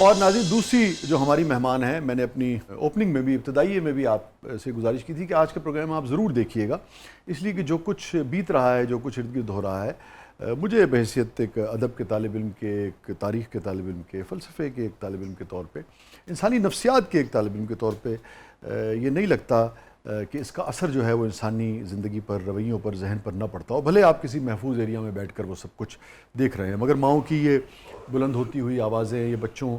اور ناظرین دوسری جو ہماری مہمان ہیں، میں نے اپنی اوپننگ میں بھی ابتدائیے میں بھی آپ سے گزارش کی تھی کہ آج کا پروگرام آپ ضرور دیکھیے گا، اس لیے کہ جو کچھ بیت رہا ہے، جو کچھ ارد گرد ہو رہا ہے، مجھے بحیثیت ایک ادب کے طالب علم کے، ایک تاریخ کے طالب علم کے، فلسفے کے ایک طالب علم کے طور پہ، انسانی نفسیات کے ایک طالب علم کے طور پہ یہ نہیں لگتا کہ اس کا اثر جو ہے وہ انسانی زندگی پر، رویوں پر، ذہن پر نہ پڑتا ہو، بھلے آپ کسی محفوظ ایریا میں بیٹھ کر وہ سب کچھ دیکھ رہے ہیں، مگر ماؤں کی یہ بلند ہوتی ہوئی آوازیں، یہ بچوں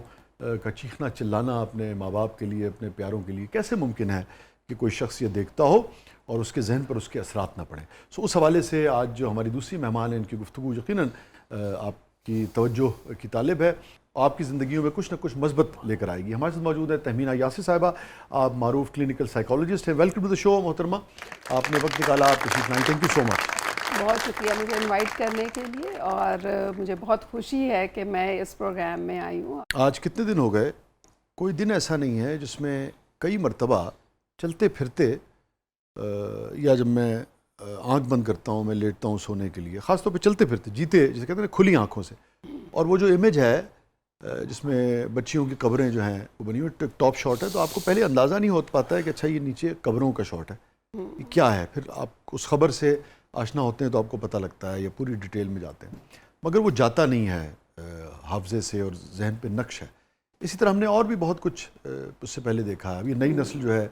کا چیخنا چلانا اپنے ماں باپ کے لیے، اپنے پیاروں کے لیے، کیسے ممکن ہے کہ کوئی شخص یہ دیکھتا ہو اور اس کے ذہن پر اس کے اثرات نہ پڑیں؟ اس حوالے سے آج جو ہماری دوسری مہمان ہیں، ان کی گفتگو یقیناً آپ کی توجہ کی طالب ہے، آپ کی زندگیوں میں کچھ نہ کچھ مثبت لے کر آئے گی۔ ہمارے ساتھ موجود ہے تہمینہ یاسر صاحبہ، آپ معروف کلینکل سائیکالوجسٹ ہیں۔ ویلکم ٹو دا شو محترمہ، آپ نے وقت نکالا، آپ تشریف لائیں، تھینک یو سو مچ۔ بہت شکریہ مجھے انوائٹ کرنے کے لیے، اور مجھے بہت خوشی ہے کہ میں اس پروگرام میں آئی ہوں۔ آج کتنے دن ہو گئے؟ کوئی دن ایسا نہیں ہے جس میں کئی مرتبہ چلتے پھرتے یا جب میں آنکھ بند کرتا ہوں، میں لیٹتا ہوں سونے کے لیے، خاص طور پہ چلتے پھرتے جیتے جسے کہتے ہیں کھلی آنکھوں سے، اور وہ جو امیج ہے جس میں بچیوں کی قبریں جو ہیں وہ بنی ہوئی، ٹاپ شاٹ ہے، تو آپ کو پہلے اندازہ نہیں ہو پاتا ہے کہ اچھا یہ نیچے قبروں کا شاٹ ہے، یہ کیا ہے؟ پھر آپ اس خبر سے آشنا ہوتے ہیں تو آپ کو پتہ لگتا ہے یا پوری ڈیٹیل میں جاتے ہیں، مگر وہ جاتا نہیں ہے حافظے سے اور ذہن پہ نقش ہے۔ اسی طرح ہم نے اور بھی بہت کچھ اس سے پہلے دیکھا ہے۔ اب یہ نئی نسل جو ہے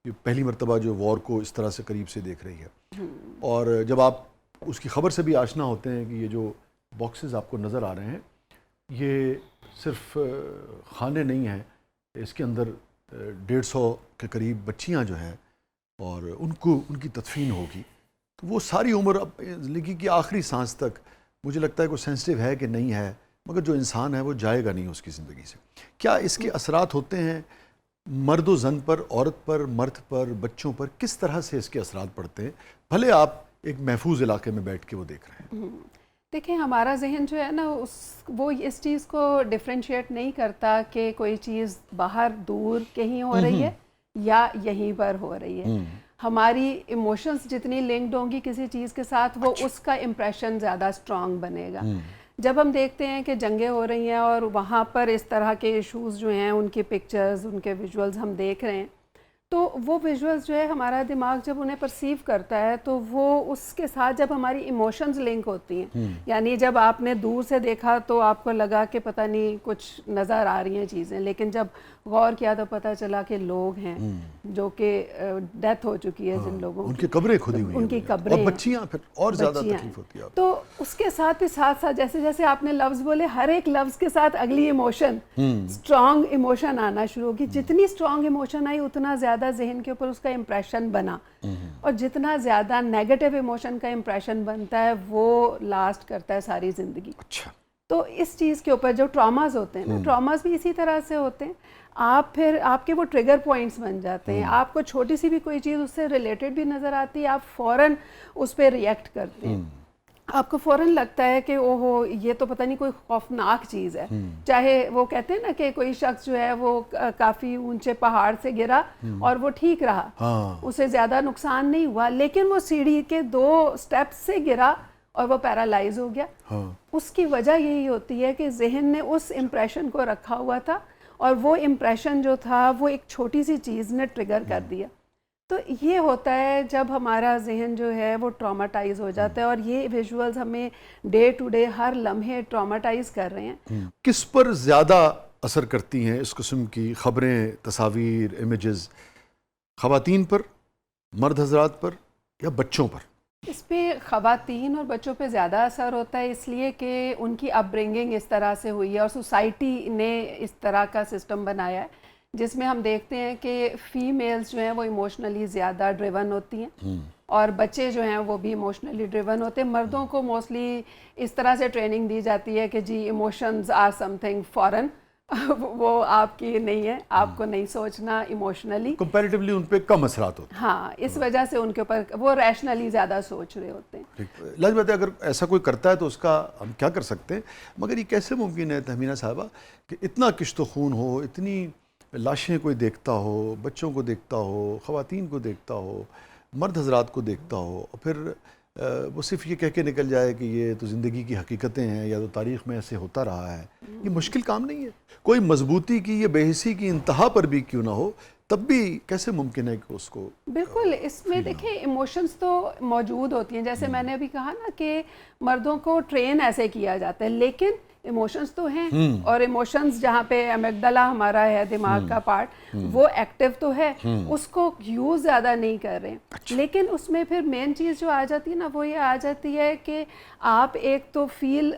یہ پہلی مرتبہ جو وار کو اس طرح سے قریب سے دیکھ رہی ہے، اور جب آپ اس کی خبر سے بھی آشنا ہوتے ہیں کہ یہ جو باکسز آپ کو نظر آ رہے ہیں یہ صرف خانے نہیں ہیں، اس کے اندر 150 کے قریب بچیاں جو ہیں اور ان کی تدفین ہوگی، تو وہ ساری عمر زندگی کی آخری سانس تک مجھے لگتا ہے کہ وہ سینسٹیو ہے کہ نہیں ہے، مگر جو انسان ہے وہ جائے گا نہیں اس کی زندگی سے۔ کیا اس کے اثرات ہوتے ہیں مرد و زن پر، عورت پر، مرد پر، بچوں پر؟ کس طرح سے اس کے اثرات پڑتے ہیں، بھلے آپ ایک محفوظ علاقے میں بیٹھ کے وہ دیکھ رہے ہیں؟ دیکھیں ہمارا ذہن جو ہے نا وہ اس چیز کو ڈفرینشیٹ نہیں کرتا کہ کوئی چیز باہر دور کہیں ہو رہی ہے یا یہیں پر ہو رہی ہے۔ ہماری ایموشنز جتنی لنکڈ ہوں گی کسی چیز کے ساتھ، وہ اس کا امپریشن زیادہ اسٹرانگ بنے گا۔ جب ہم دیکھتے ہیں کہ جنگیں ہو رہی ہیں اور وہاں پر اس طرح کے ایشوز جو ہیں، ان کی پکچرز، ان کے ویژولز ہم دیکھ رہے ہیں، تو وہ ویژولز جو ہے ہمارا دماغ جب انہیں پرسیو کرتا ہے تو وہ اس کے ساتھ جب ہماری ایموشنز لنک ہوتی ہیں، یعنی جب آپ نے دور سے دیکھا تو آپ کو لگا کہ پتہ نہیں کچھ نظر آ رہی ہیں چیزیں، لیکن جب غور کیا تو پتہ چلا کہ لوگ ہیں جو کہ ڈیتھ ہو چکی ہے جن لوگوں ان کی قبریں کھدی ہوئی ہیں، ان کی قبریں، اور بچیاں پھر اور زیادہ تکلیف ہوتی ہے۔ تو اس کے ساتھ ساتھ جیسے جیسے آپ نے لفظ بولے، ہر ایک لفظ کے ساتھ اگلی ایموشن، اسٹرانگ ایموشن آنا شروع ہوگی۔ جتنی اسٹرانگ ایموشن آئی اتنا زیادہ ذہن کے اوپر اس کا امپریشن بنا، اور جتنا زیادہ نیگیٹو ایموشن کا امپریشن بنتا ہے وہ لاسٹ کرتا ہے ساری زندگی۔ اچھا، تو اس چیز کے اوپر جو ٹراماز ہوتے ہیں نا، ٹراماز بھی اسی طرح سے ہوتے ہیں، پھر آپ کے وہ ٹریگر پوائنٹس بن جاتے ہیں، آپ کو چھوٹی سی بھی کوئی چیز اس سے ریلیٹڈ بھی نظر آتی ہے، آپ فوراً اس پہ ریئیکٹ کرتے ہیں، آپ کو فوراً لگتا ہے کہ اوہو یہ تو پتہ نہیں کوئی خوفناک چیز ہے۔ چاہے وہ کہتے ہیں نا کہ کوئی شخص جو ہے وہ کافی اونچے پہاڑ سے گرا اور وہ ٹھیک رہا، اسے زیادہ نقصان نہیں ہوا، لیکن وہ سیڑھی کے 2 اسٹیپ سے گرا اور وہ پیرالائز ہو گیا۔ اس کی وجہ یہی ہوتی ہے کہ ذہن نے اس امپریشن کو رکھا ہوا تھا، اور وہ امپریشن جو تھا وہ ایک چھوٹی سی چیز نے ٹریگر کر دیا۔ تو یہ ہوتا ہے جب ہمارا ذہن جو ہے وہ ٹراماٹائز ہو جاتا ہے، اور یہ ویژولز ہمیں ڈے ٹو ڈے ہر لمحے ٹراماٹائز کر رہے ہیں۔ کس پر زیادہ اثر کرتی ہیں اس قسم کی خبریں، تصاویر، امیجز؟ خواتین پر، مرد حضرات پر، یا بچوں پر؟ اس پہ خواتین اور بچوں پہ زیادہ اثر ہوتا ہے، اس لیے کہ ان کی اپ برنگنگ اس طرح سے ہوئی ہے، اور سوسائٹی نے اس طرح کا سسٹم بنایا ہے جس میں ہم دیکھتے ہیں کہ فیمیلز جو ہیں وہ ایموشنلی زیادہ ڈریون ہوتی ہیں، اور بچے جو ہیں وہ بھی ایموشنلی ڈریون ہوتے ہیں۔ مردوں کو موسٹلی اس طرح سے ٹریننگ دی جاتی ہے کہ جی emotions are something foreign, وہ آپ کی نہیں ہے، آپ کو نہیں سوچنا ایموشنلی، کمپیریٹیولی ان پہ کم اثرات ہوتے ہیں۔ ہاں، اس وجہ سے ان کے اوپر وہ ریشنلی زیادہ سوچ رہے ہوتے ہیں۔ لاجواب بات ہے، اگر ایسا کوئی کرتا ہے تو اس کا ہم کیا کر سکتے ہیں؟ مگر یہ کیسے ممکن ہے تہمینہ صاحبہ کہ اتنا کشت و خون ہو، اتنی لاشیں کوئی دیکھتا ہو، بچوں کو دیکھتا ہو، خواتین کو دیکھتا ہو، مرد حضرات کو دیکھتا ہو، اور پھر وہ صرف یہ کہہ کے نکل جائے کہ یہ تو زندگی کی حقیقتیں ہیں یا تو تاریخ میں ایسے ہوتا رہا ہے، یہ مشکل کام نہیں ہے. کوئی مضبوطی کی یا بے حسی کی انتہا پر بھی کیوں نہ ہو تب بھی کیسے ممکن ہے کہ اس کو بالکل اس میں دیکھیں ایموشنز تو موجود ہوتی ہیں، جیسے میں نے ابھی کہا نا کہ مردوں کو ٹرین ایسے کیا جاتا ہے، لیکن ایموشنز تو ہیں، اور ایموشنز جہاں پہ امیگڈلا ہمارا ہے دماغ کا پارٹ وہ ایکٹیو تو ہے، اس کو یوز زیادہ نہیں کر رہے ہیں. لیکن اس میں پھر مین چیز جو آ جاتی ہے نا وہ یہ آ جاتی ہے کہ آپ ایک تو فیل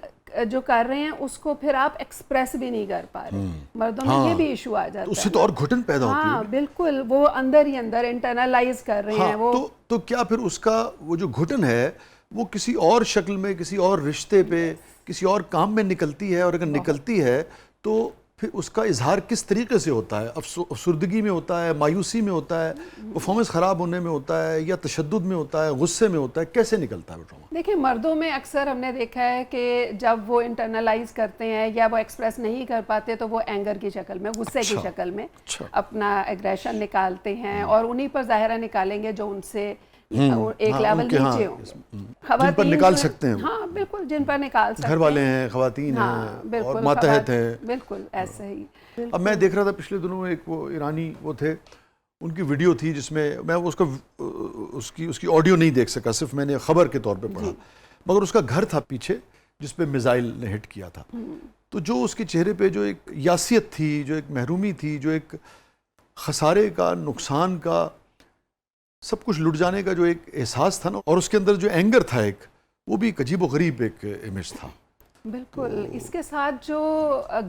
جو کر رہے ہیں اس کو پھر آپ ایکسپریس بھی نہیں کر پا رہے. مردوں میں یہ بھی ایشو آ جاتا ہے، اس سے تو اور گھٹن پیدا ہوتی ہے. ہاں بالکل، وہ اندر ہی اندر انٹرنلائز کر رہے ہیں وہ. تو کیا پھر اس کا وہ جو گھٹن ہے وہ کسی اور شکل میں، کسی اور رشتے پہ، کسی اور کام میں نکلتی ہے، اور اگر نکلتی ہے تو پھر اس کا اظہار کس طریقے سے ہوتا ہے؟ افسردگی میں ہوتا ہے، مایوسی میں ہوتا ہے، پرفارمنس خراب ہونے میں ہوتا ہے، یا تشدد میں ہوتا ہے، غصے میں ہوتا ہے؟ کیسے نکلتا ہے وہ ٹراما؟ دیکھیں مردوں میں اکثر ہم نے دیکھا ہے کہ جب وہ انٹرنلائز کرتے ہیں یا وہ ایکسپریس نہیں کر پاتے تو وہ اینگر کی شکل میں، غصے کی شکل میں اپنا ایگریشن نکالتے ہیں، اور انہی پر ظاہرہ نکالیں گے جو ان سے ایک لیول نیچے ہوں. جن پر نکال سکتے ہیں، ہاں بالکل، جن پر نکال سکتے ہیں، گھر والے ہیں، خواتین ہیں اور ماتحت ہیں. بالکل ایسے ہی. اب میں دیکھ رہا تھا پچھلے دنوں ایک وہ ایرانی وہ تھے، ان کی ویڈیو تھی جس میں اس کی آڈیو نہیں دیکھ سکا، صرف میں نے خبر کے طور پہ پڑھا، مگر اس کا گھر تھا پیچھے جس پہ میزائل نے ہٹ کیا تھا. تو جو اس کے چہرے پہ جو ایک یاسیت تھی، جو ایک محرومی تھی، جو ایک خسارے کا، نقصان کا، سب کچھ لٹ جانے کا جو ایک احساس تھا نا، اور اس کے اندر جو اینگر تھا ایک، وہ بھی ایک عجیب و غریب ایک امیج تھا. بالکل اس کے ساتھ جو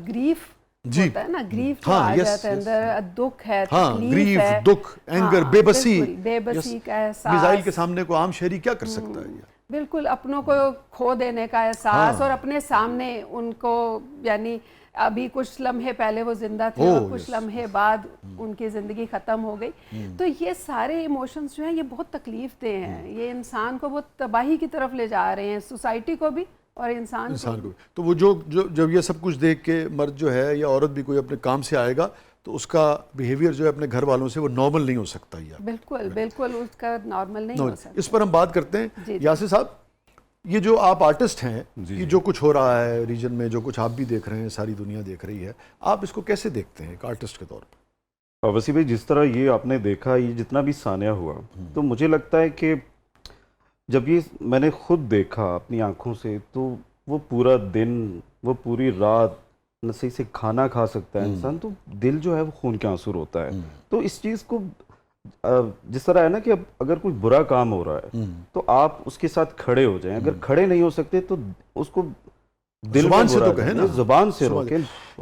گریف ہوتا ہے نا، گریف آ جاتا ہے اندر، دکھ ہے، تکلیف ہے، دکھ، اینگر، بے بسی کا احساس. میزائل کے سامنے کو عام شہری کیا کر سکتا ہے؟ بالکل اپنوں کو کھو دینے کا احساس، اور اپنے سامنے ان کو، یعنی ابھی کچھ لمحے پہلے وہ زندہ تھے اور کچھ لمحے بعد ان کی زندگی ختم ہو گئی. تو یہ سارے ایموشنز جو ہیں یہ بہت تکلیف دہ ہیں، یہ انسان کو بہت تباہی کی طرف لے جا رہے ہیں، سوسائٹی کو بھی اور انسان کو. تو وہ جب یہ سب کچھ دیکھ کے مرد جو ہے یا عورت بھی کوئی اپنے کام سے آئے گا تو اس کا بیہیویئر جو ہے اپنے گھر والوں سے وہ نارمل نہیں ہو سکتا. بالکل بالکل اس کا نارمل نہیں ہو سکتا. اس پر ہم بات کرتے ہیں. یاسر صاحب، یہ جو آپ آرٹسٹ ہیں، یہ جو کچھ ہو رہا ہے ریجن میں، جو کچھ آپ بھی دیکھ رہے ہیں، ساری دنیا دیکھ رہی ہے، آپ اس کو کیسے دیکھتے ہیں ایک آرٹسٹ کے طور پر؟ وسیع بھائی، جس طرح یہ آپ نے دیکھا، یہ جتنا بھی سانیہ ہوا، تو مجھے لگتا ہے کہ جب یہ میں نے خود دیکھا اپنی آنکھوں سے، تو وہ پورا دن، وہ پوری رات نہ صحیح سے کھانا کھا سکتا ہے انسان، تو دل جو ہے وہ خون کے آنسر ہوتا ہے. تو اس چیز کو جس طرح ہے نا کہ اگر کوئی برا کام ہو رہا ہے تو آپ اس کے ساتھ کھڑے ہو جائیں، اگر کھڑے نہیں ہو سکتے تو اس کو زبان سے تو کہیں نا، زبان سے روکیں.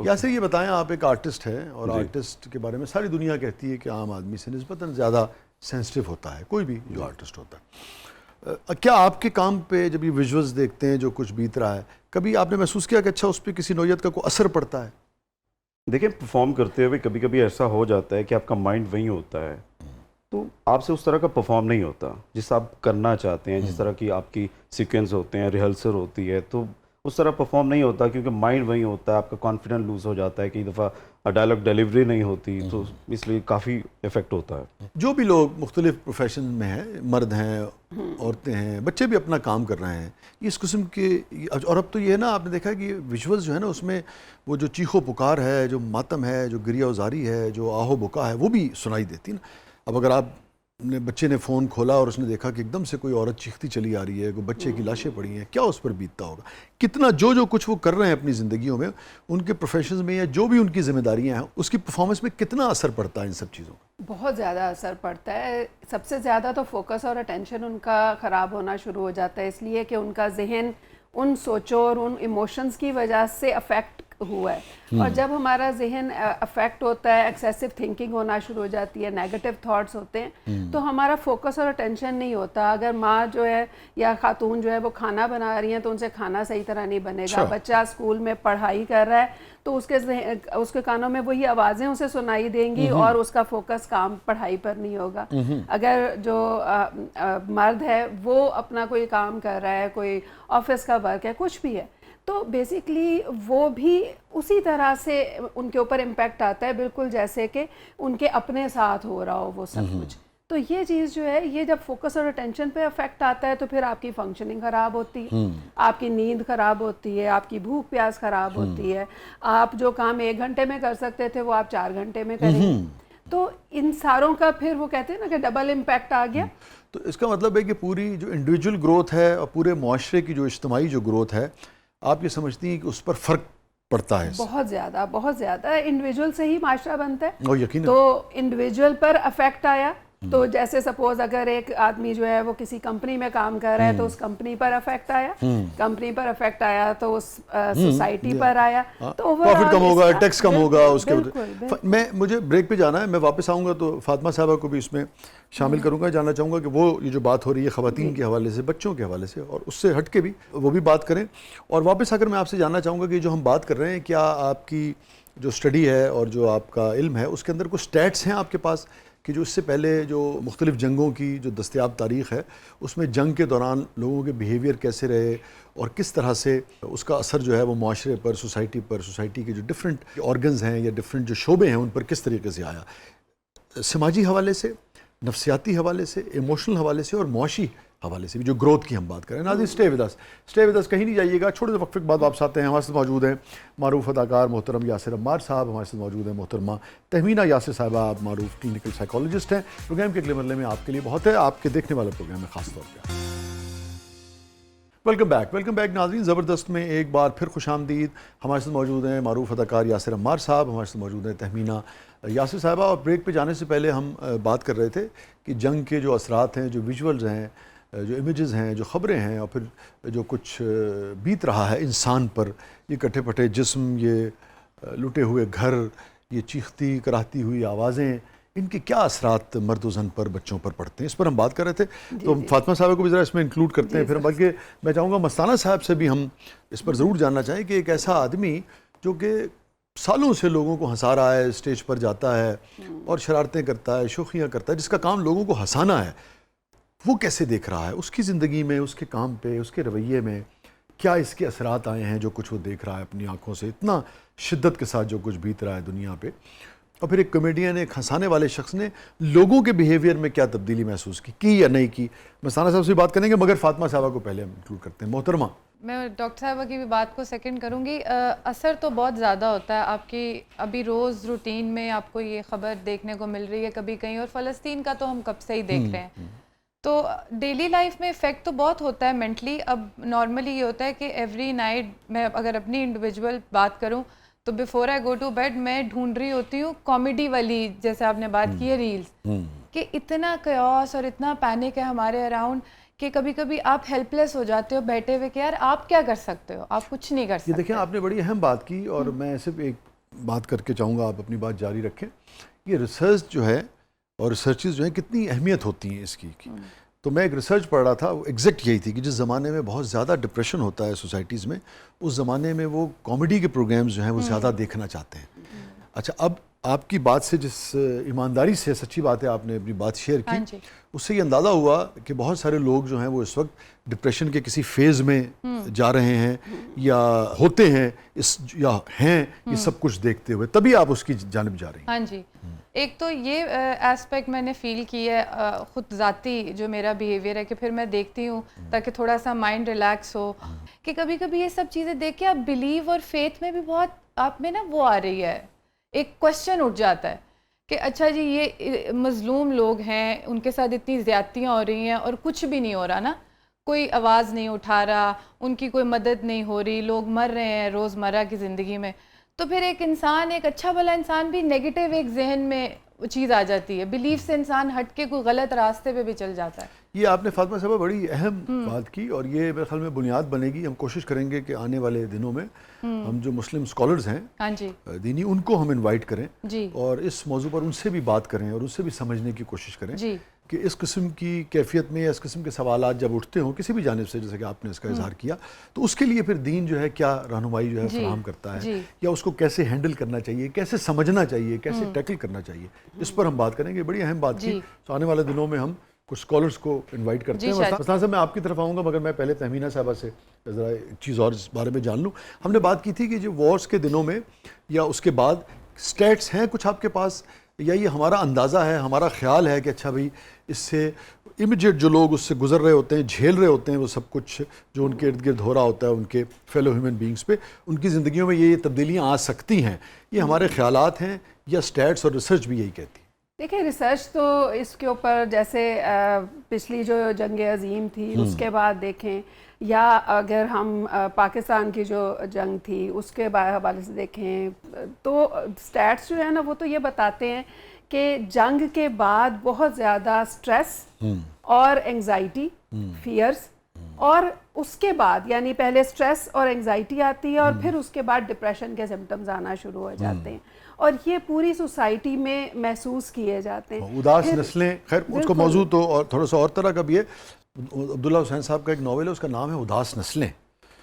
یاسر یہ بتائیں، آپ ایک آرٹسٹ ہیں، اور آرٹسٹ کے بارے میں ساری دنیا کہتی ہے کہ عام آدمی سے نسبتاً زیادہ سینسٹیو ہوتا ہے کوئی بھی جو آرٹسٹ ہوتا ہے. کیا آپ کے کام پہ جب یہ ویژولز دیکھتے ہیں جو کچھ بیت رہا ہے، کبھی آپ نے محسوس کیا کہ اچھا اس پہ کسی نوعیت کا کوئی اثر پڑتا ہے؟ دیکھیں، پرفارم کرتے ہوئے کبھی کبھی ایسا ہو جاتا ہے کہ آپ کا مائنڈ وہیں ہوتا ہے، تو آپ سے اس طرح کا پرفارم نہیں ہوتا جس آپ کرنا چاہتے ہیں، جس طرح کی آپ کی سیکوینس ہوتے ہیں، ریہرسل ہوتی ہے، تو اس طرح پرفارم نہیں ہوتا کیونکہ مائنڈ وہیں ہوتا ہے. آپ کا کانفیڈنس لوز ہو جاتا ہے، کئی دفعہ ڈائلاگ ڈیلیوری نہیں ہوتی، تو اس لیے کافی افیکٹ ہوتا ہے. جو بھی لوگ مختلف پروفیشن میں ہیں، مرد ہیں، عورتیں ہیں، بچے بھی اپنا کام کر رہے ہیں، اس قسم کے، اور اب تو یہ ہے نا، آپ نے دیکھا کہ ویژولز جو ہے نا، اس میں وہ جو چیخ و پکار ہے، جو ماتم ہے، جو گریہ وزاری ہے، جو آہ و بکا ہے، وہ بھی سنائی دیتی نا. اب اگر آپ نے بچے نے فون کھولا اور اس نے دیکھا کہ ایک دم سے کوئی عورت چیختی چلی آ رہی ہے، کوئی بچے کی لاشیں پڑی ہیں، کیا اس پر بیتتا ہوگا؟ کتنا جو کچھ وہ کر رہے ہیں اپنی زندگیوں میں، ان کے پروفیشنز میں، یا جو بھی ان کی ذمہ داریاں ہیں، اس کی پرفارمنس میں کتنا اثر پڑتا ہے ان سب چیزوں کا؟ بہت زیادہ اثر پڑتا ہے. سب سے زیادہ تو فوکس اور اٹینشن ان کا خراب ہونا شروع ہو جاتا ہے، اس لیے کہ ان کا ذہن ان سوچوں اور ان ایموشنز کی وجہ سے افیکٹ ہوا ہے. اور جب ہمارا ذہن افیکٹ ہوتا ہے، ایکسیسو تھنکنگ ہونا شروع ہو جاتی ہے، نیگیٹو تھاٹس ہوتے ہیں، تو ہمارا فوکس اور اٹینشن نہیں ہوتا. اگر ماں جو ہے یا خاتون جو ہے وہ کھانا بنا رہی ہیں تو ان سے کھانا صحیح طرح نہیں بنے گا. بچہ اسکول میں پڑھائی کر رہا ہے تو اس کے کانوں میں وہی آوازیں اسے سنائی دیں گی اور اس کا فوکس کام پڑھائی پر نہیں ہوگا. اگر جو مرد ہے وہ اپنا کوئی کام کر رہا ہے، کوئی آفس کا ورک ہے، کچھ بھی ہے، تو بیسیکلی وہ بھی اسی طرح سے ان کے اوپر امپیکٹ آتا ہے، بالکل جیسے کہ ان کے اپنے ساتھ ہو رہا ہو وہ سب کچھ. تو یہ چیز جو ہے یہ جب فوکس اور اٹینشن پہ افیکٹ آتا ہے تو پھر آپ کی فنکشننگ خراب ہوتی ہے, آپ کی نیند خراب ہوتی ہے, آپ کی بھوک پیاس خراب ہوتی ہے, آپ جو کام 1 گھنٹے میں کر سکتے تھے وہ آپ 4 گھنٹے میں کریں گے. تو ان ساروں کا پھر وہ کہتے ہیں نا کہ ڈبل امپیکٹ آ گیا. تو اس کا مطلب ہے کہ پوری جو انڈیویجول گروتھ ہے اور پورے معاشرے کی جو اجتماعی جو گروتھ ہے, آپ یہ سمجھتی ہیں کہ اس پر فرق پڑتا ہے؟ بہت زیادہ, بہت زیادہ. انڈیویجول سے ہی معاشرہ بنتا ہے. اور یقیناً تو انڈیویجول پر افیکٹ آیا تو جیسے سپوز اگر ایک آدمی جو ہے وہ کسی کمپنی میں کام کر رہا ہے تو اس کمپنی پر افیکٹ آیا, کمپنی پر افیکٹ آیا تو اس سوسائٹی پر آیا, تو پروفٹ کم ہوگا, ٹیکس کم ہوگا اس کے. مجھے بریک پہ جانا ہے, میں واپس آؤں گا تو فاطمہ صاحبہ کو بھی اس میں شامل کروں گا. جاننا چاہوں گا کہ وہ یہ جو بات ہو رہی ہے خواتین کے حوالے سے, بچوں کے حوالے سے, اور اس سے ہٹ کے بھی وہ بھی بات کریں. اور واپس آ کر میں آپ سے جاننا چاہوں گا کہ جو ہم بات کر رہے ہیں, کیا آپ کی جو اسٹڈی ہے اور جو آپ کا علم ہے اس کے اندر کچھ اسٹیٹس ہیں آپ کے پاس کہ جو اس سے پہلے جو مختلف جنگوں کی جو دستیاب تاریخ ہے اس میں جنگ کے دوران لوگوں کے بیہیویئر کیسے رہے اور کس طرح سے اس کا اثر جو ہے وہ معاشرے پر, سوسائٹی کے جو ڈفرینٹ آرگنز ہیں یا ڈفرینٹ جو شعبے ہیں ان پر کس طریقے سے آیا, سماجی حوالے سے, نفسیاتی حوالے سے, ایموشنل حوالے سے اور معاشی حوالے سے بھی, جو گروتھ کی ہم بات کریں. ناظرین اسٹے ود اس, کہیں نہیں جائیے گا. چھوٹے سے وقفے کے بعد واپس آتے ہیں. ہمارے ساتھ موجود ہیں معروف اداکار محترم یاسر عمار صاحب, ہمارے ساتھ موجود ہیں محترمہ تہمینہ یاسر صاحبہ, آپ معروف کلینکل سائیکالوجسٹ ہیں. پروگرام کے اگلے مرحلے میں آپ کے لیے بہت ہے, آپ کے دیکھنے والے پروگرام میں خاص طور پہ. ویلکم بیک ناظرین. زبردست میں ایک بار پھر خوش آمدید. ہمارے ساتھ موجود ہیں معروف اداکار یاسر عمار صاحب, ہمارے ساتھ موجود ہیں تہمینہ یاسر صاحبہ. اور بریک پہ جانے سے پہلے ہم بات کر رہے تھے کہ جنگ کے جو اثرات ہیں, جو ویژولز ہیں, جو امیجز ہیں, جو خبریں ہیں, اور پھر جو کچھ بیت رہا ہے انسان پر, یہ کٹے پٹے جسم, یہ لٹے ہوئے گھر, یہ چیختی کراہتی ہوئی آوازیں, ان کے کیا اثرات مرد و زن پر, بچوں پر پڑتے ہیں, اس پر ہم بات کر رہے تھے. تو فاطمہ صاحبہ کو بھی ذرا اس میں انکلوڈ کرتے ہیں. پھر بلکہ میں چاہوں گا مستانہ صاحب سے بھی ہم اس پر ضرور جاننا چاہیں کہ ایک ایسا آدمی جو کہ سالوں سے لوگوں کو ہنسا رہا ہے, اسٹیج پر جاتا ہے اور شرارتیں کرتا ہے, شوخیاں کرتا ہے, جس کا کام لوگوں کو ہنسانا ہے, وہ کیسے دیکھ رہا ہے اس کی زندگی میں, اس کے کام پہ, اس کے رویے میں کیا اس کے اثرات آئے ہیں جو کچھ وہ دیکھ رہا ہے اپنی آنکھوں سے, اتنا شدت کے ساتھ جو کچھ بیت رہا ہے دنیا پہ. اور پھر ایک کمیڈین, ایک ہنسانے والے شخص نے لوگوں کے بیہیویئر میں کیا تبدیلی محسوس کی یا نہیں کی. مستانہ صاحب سے بات کریں گے, مگر فاطمہ صاحبہ کو پہلے ہم انکلوڈ کرتے ہیں. محترمہ, میں ڈاکٹر صاحبہ کی بھی بات کو سیکنڈ کروں گی. اثر تو بہت زیادہ ہوتا ہے آپ کی ابھی روز روٹین میں, آپ کو یہ خبر دیکھنے کو مل رہی ہے کبھی کہیں, اور فلسطین کا تو ہم کب سے ہی دیکھ رہے ہیں. تو ڈیلی لائف میں افیکٹ تو بہت ہوتا ہے مینٹلی. اب نارملی یہ ہوتا ہے کہ ایوری نائٹ, میں اگر اپنی انڈیویجول بات کروں تو before I go to bed میں ڈھونڈ رہی ہوتی ہوں کامیڈی والی, جیسے آپ نے بات کی ہے ریلز, کہ اتنا کیوس اور اتنا پینک ہے ہمارے اراؤنڈ کہ کبھی کبھی آپ ہیلپ لیس ہو جاتے ہو بیٹھے ہوئے کہ یار آپ کیا کر سکتے ہو, آپ کچھ نہیں کر سکتے. یہ دیکھیں آپ نے بڑی اہم بات کی, اور میں صرف ایک بات کر کے چاہوں گا آپ اپنی بات جاری رکھیں. یہ ریسرچ جو ہے اور ریسرچز جو ہیں کتنی اہمیت ہوتی ہیں اس کی. تو میں ایک ریسرچ پڑھ رہا تھا, وہ ایگزیکٹ یہی تھی کہ جس زمانے میں بہت زیادہ ڈپریشن ہوتا ہے سوسائٹیز میں, اس زمانے میں وہ کامیڈی کے پروگرامز جو ہیں وہ زیادہ دیکھنا چاہتے ہیں. اچھا, اب آپ کی بات سے, جس ایمانداری سے, سچی بات ہے, آپ نے اپنی بات شیئر کی, اس سے یہ اندازہ ہوا کہ بہت سارے لوگ جو ہیں وہ اس وقت ڈپریشن کے کسی فیز میں جا رہے ہیں یا ہوتے ہیں, یا ہیں, یہ سب کچھ دیکھتے ہوئے, تبھی آپ اس کی جانب جا رہی ہیں. ہاں جی, ایک تو یہ ایسپیکٹ میں نے فیل کی ہے خود ذاتی, جو میرا بیہیویئر ہے کہ پھر میں دیکھتی ہوں تاکہ تھوڑا سا مائنڈ ریلیکس ہو, کہ کبھی کبھی یہ سب چیزیں دیکھ کے آپ بلیو اور فیتھ میں بھی بہت آپ میں نا وہ آ رہی ہے, ایک کوشچن اٹھ جاتا ہے کہ اچھا جی یہ مظلوم لوگ ہیں, ان کے ساتھ اتنی زیادتیاں ہو رہی ہیں اور کچھ بھی نہیں ہو رہا نا, کوئی آواز نہیں اٹھا رہا, ان کی کوئی مدد نہیں ہو رہی, لوگ مر رہے ہیں روزمرہ کی زندگی میں. تو پھر ایک انسان, ایک اچھا بھلا انسان بھی نیگیٹو ایک ذہن میں وہ چیز آ جاتی ہے, بلیف سے انسان ہٹ کے کوئی غلط راستے پہ بھی چل جاتا ہے. یہ آپ نے فاطمہ صاحبہ بڑی اہم بات کی, اور یہ میرے خیال میں بنیاد بنے گی. ہم کوشش کریں گے کہ آنے والے دنوں میں ہم جو مسلم اسکالرز ہیں ہاں جی دینی, ان کو ہم انوائٹ کریں جی, اور اس موضوع پر ان سے بھی بات کریں اور ان سے بھی سمجھنے کی کوشش کریں جی, کہ اس قسم کی کیفیت میں یا اس قسم کے سوالات جب اٹھتے ہوں کسی بھی جانب سے, جیسے کہ آپ نے اس کا اظہار کیا, تو اس کے لیے پھر دین جو ہے کیا رہنمائی جو ہے فراہم کرتا ہے, یا اس کو کیسے ہینڈل کرنا چاہیے, کیسے سمجھنا چاہیے, کیسے ٹیکل کرنا چاہیے, اس پر ہم بات کریں گے. بڑی اہم بات کی. تو آنے والے دنوں میں ہم کچھ اسکالرس کو انوائٹ کرتے ہیں. مستانہ صاحب میں آپ کی طرف آؤں گا, مگر میں پہلے تہمینہ صاحبہ سے ذرا ایک چیز اور اس بارے میں جان لوں. ہم نے بات کی تھی کہ جو وارز کے دنوں میں یا اس کے بعد اسٹیٹس ہیں کچھ آپ کے پاس یا یہ ہمارا اندازہ ہے, ہمارا خیال ہے کہ اچھا بھائی اس سے امیجیٹ جو لوگ اس سے گزر رہے ہوتے ہیں, جھیل رہے ہوتے ہیں وہ سب کچھ جو ان کے ارد گرد ہو رہا ہوتا ہے ان کے فیلو ہیومن بینگز پہ, ان کی زندگیوں میں یہ تبدیلیاں آ سکتی ہیں, یہ ہمارے خیالات ہیں یا سٹیٹس اور ریسرچ بھی یہی کہتی ہے؟ دیکھیں ریسرچ تو اس کے اوپر جیسے پچھلی جو جنگ عظیم تھی اس کے بعد دیکھیں, یا اگر ہم پاکستان کی جو جنگ تھی اس کے حوالے سے دیکھیں, تو سٹیٹس جو ہے نا وہ تو یہ بتاتے ہیں کہ جنگ کے بعد بہت زیادہ سٹریس اور انگزائٹی, فیئرز, اور اس کے بعد یعنی پہلے سٹریس اور انگزائٹی آتی ہے اور پھر اس کے بعد ڈپریشن کے سمپٹمز آنا شروع ہو جاتے ہیں, اور یہ پوری سوسائٹی میں محسوس کیے جاتے ہیں. اداس نسلیں, خیر اس کو موضوع تو اور تھوڑا سا اور طرح کا بھی ہے. عبداللہ حسین صاحب کا ایک ناول ہے, اس کا نام ہے اداس نسلیں.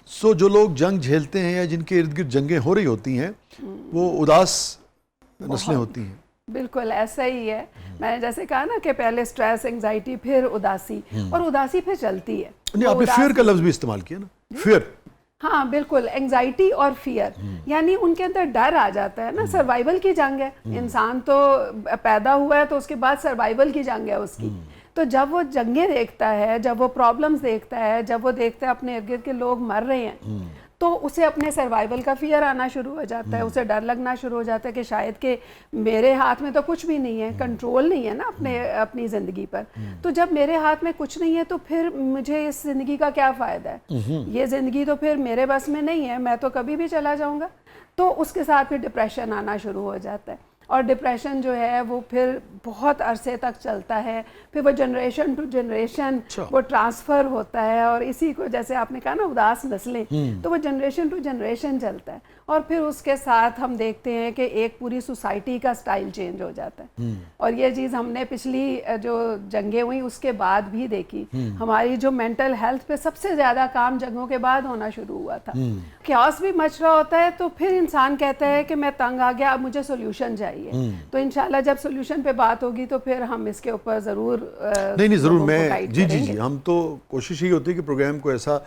سو جو لوگ جنگ جھیلتے ہیں یا جن کے ارد گرد جنگیں ہو رہی ہوتی ہیں وہ اداس نسلیں ہوتی ہیں. بالکل ایسا ہی ہے. میں نے جیسے کہا نا کہ پہلے سٹریس, انگزائٹی, پھر اداسی, اور اداسی پھر چلتی ہے. نہیں, آپ نے فیئر کا لفظ بھی استعمال کیا نا, فیئر. ہاں بالکل, انگزائٹی اور فیئر, یعنی ان کے اندر ڈر آ جاتا ہے نا. سروائیول کی جنگ ہے, انسان تو پیدا ہوا ہے تو اس کے بعد سروائیول کی جنگ ہے اس کی. تو جب وہ جنگیں دیکھتا ہے, جب وہ پرابلمز دیکھتا ہے, جب وہ دیکھتا ہے اپنے ارد گرد کے لوگ مر رہے ہیں, تو اسے اپنے سروائیول کا فیئر آنا شروع ہو جاتا ہے, اسے ڈر لگنا شروع ہو جاتا ہے کہ شاید کہ میرے ہاتھ میں تو کچھ بھی نہیں ہے, کنٹرول نہیں ہے نا اپنی زندگی پر. تو جب میرے ہاتھ میں کچھ نہیں ہے تو پھر مجھے اس زندگی کا کیا فائدہ ہے, یہ زندگی تو پھر میرے بس میں نہیں ہے, میں تو کبھی بھی چلا جاؤں گا. تو اس کے ساتھ پھر ڈپریشن آنا شروع ہو جاتا ہے, اور ڈپریشن جو ہے وہ پھر بہت عرصے تک چلتا ہے, پھر وہ جنریشن ٹو جنریشن وہ ٹرانسفر ہوتا ہے, اور اسی کو جیسے آپ نے کہا نا اداس نسلیں, تو وہ جنریشن ٹو جنریشن چلتا ہے, اور پھر اس کے ساتھ ہم دیکھتے ہیں کہ ایک پوری سوسائٹی کا سٹائل چینج ہو جاتا ہے. اور یہ چیز ہم نے پچھلی جو جنگیں ہوئیں اس کے بعد بھی دیکھی. ہماری جو مینٹل ہیلتھ پہ سب سے زیادہ کام جنگوں کے بعد ہونا شروع ہوا تھا. کیوس بھی مچ رہا ہوتا ہے تو پھر انسان کہتا ہے کہ میں تنگ آ گیا, اب مجھے سولوشن چاہیے. تو انشاءاللہ جب سولوشن پہ بات ہوگی تو پھر ہم اس کے اوپر ضرور نہیں ضرور, میں جی ہم تو کوشش ہی ہوتی ہے کہ پروگرام کو ایسا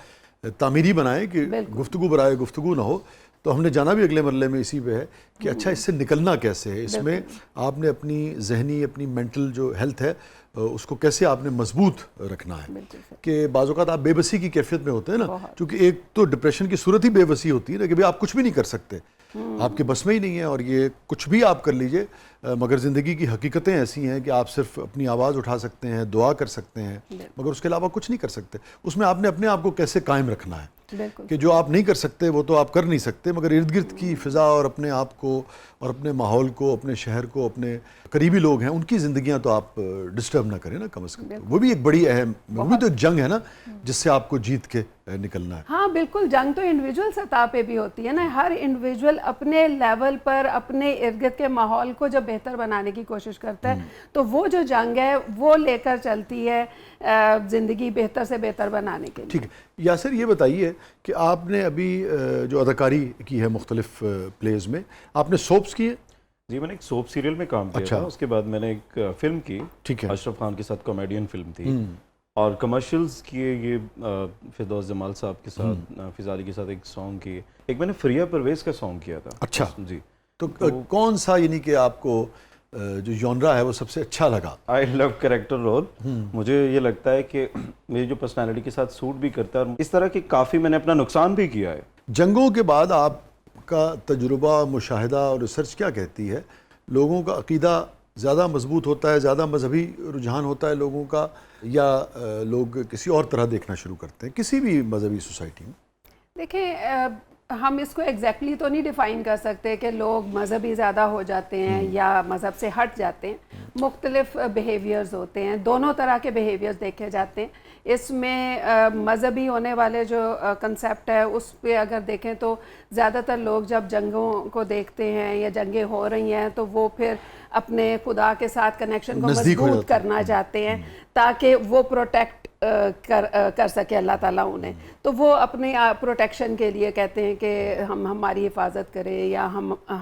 تعمیری بنائیں کہ گفتگو برائے گفتگو نہ ہو. تو ہم نے جانا بھی اگلے مرحلے میں اسی پہ ہے کہ اچھا اس سے نکلنا کیسے ہے. اس میں آپ نے اپنی ذہنی, اپنی مینٹل جو ہیلتھ ہے اس کو کیسے آپ نے مضبوط رکھنا ہے, کہ بعض اوقات آپ بے بسی کی کیفیت میں ہوتے ہیں نا, کیونکہ ایک تو ڈپریشن کی صورت ہی بے بسی ہوتی ہے نا, کہ بھئی آپ کچھ بھی نہیں کر سکتے, آپ کے بس میں ہی نہیں ہے, اور یہ کچھ بھی آپ کر لیجئے, مگر زندگی کی حقیقتیں ایسی ہیں کہ آپ صرف اپنی آواز اٹھا سکتے ہیں, دعا کر سکتے ہیں, مگر اس کے علاوہ کچھ نہیں کر سکتے. اس میں آپ نے اپنے آپ کو کیسے قائم رکھنا ہے, کہ جو آپ نہیں کر سکتے وہ تو آپ کر نہیں سکتے, مگر ارد گرد کی فضا اور اپنے آپ کو اور اپنے ماحول کو, اپنے شہر کو, اپنے قریبی لوگ ہیں ان کی زندگیاں تو آپ ڈسٹرب نہ کریں نا کم از کم. وہ بھی ایک بڑی اہم, وہ بھی تو ایک جنگ ہے نا جس سے آپ کو جیت کے نکلنا ہے. ہاں بالکل, جنگ تو انڈیویجول سطح پہ بھی ہوتی ہے نا. ہر انڈیویجول اپنے لیول پر اپنے ارد گرد کے ماحول کو جب بہتر بنانے کی کوشش کرتا ہے تو وہ جو جنگ ہے وہ لے کر چلتی ہے زندگی بہتر سے بہتر بنانے کے لیے. ٹھیک ہے یاسر, یہ بتائیے کہ آپ نے ابھی جو اداکاری کی ہے مختلف پلیز میں, آپ نے سوپس کی ہے؟ جی میں نے ایک سوپ سیریل میں کام کیا تھا, اس کے بعد میں نے ایک فلم کی, اشرف خان کے ساتھ کامیڈین فلم تھی, اور کمرشلز کیے یہ فردوس جمال صاحب کے ساتھ, فضالی کے ساتھ ایک سانگ کیے, ایک میں نے فریہ پرویز کا سانگ کیا تھا. اچھا جی, تو کون سا یعنی کہ آپ کو جو جانرا ہے وہ سب سے اچھا لگا؟ آئی لو کریکٹر رول. مجھے یہ لگتا ہے کہ میری جو پرسنالٹی کے ساتھ سوٹ بھی کرتا ہے, اور اس طرح کی کافی میں نے اپنا نقصان بھی کیا ہے. جنگوں کے بعد آپ کا تجربہ, مشاہدہ اور ریسرچ کیا کہتی ہے, لوگوں کا عقیدہ زیادہ مضبوط ہوتا ہے, زیادہ مذہبی رجحان ہوتا ہے لوگوں کا, یا لوگ کسی اور طرح دیکھنا شروع کرتے ہیں کسی بھی مذہبی سوسائٹی میں؟ دیکھیں ہم اس کو ایگزیکٹلی تو نہیں ڈیفائن کر سکتے کہ لوگ مذہبی زیادہ ہو جاتے ہیں یا مذہب سے ہٹ جاتے ہیں. مختلف بیہیویئرز ہوتے ہیں, دونوں طرح کے بیہیویئرز دیکھے جاتے ہیں. اس میں مذہبی ہونے والے جو کنسیپٹ ہے اس پہ اگر دیکھیں تو زیادہ تر لوگ جب جنگوں کو دیکھتے ہیں یا جنگیں ہو رہی ہیں تو وہ پھر اپنے خدا کے ساتھ کنیکشن کو مضبوط کرنا چاہتے ہیں تاکہ وہ پروٹیکٹ کر سکے اللہ تعالیٰ انہیں. تو وہ اپنے پروٹیکشن کے لیے کہتے ہیں کہ ہماری حفاظت کرے یا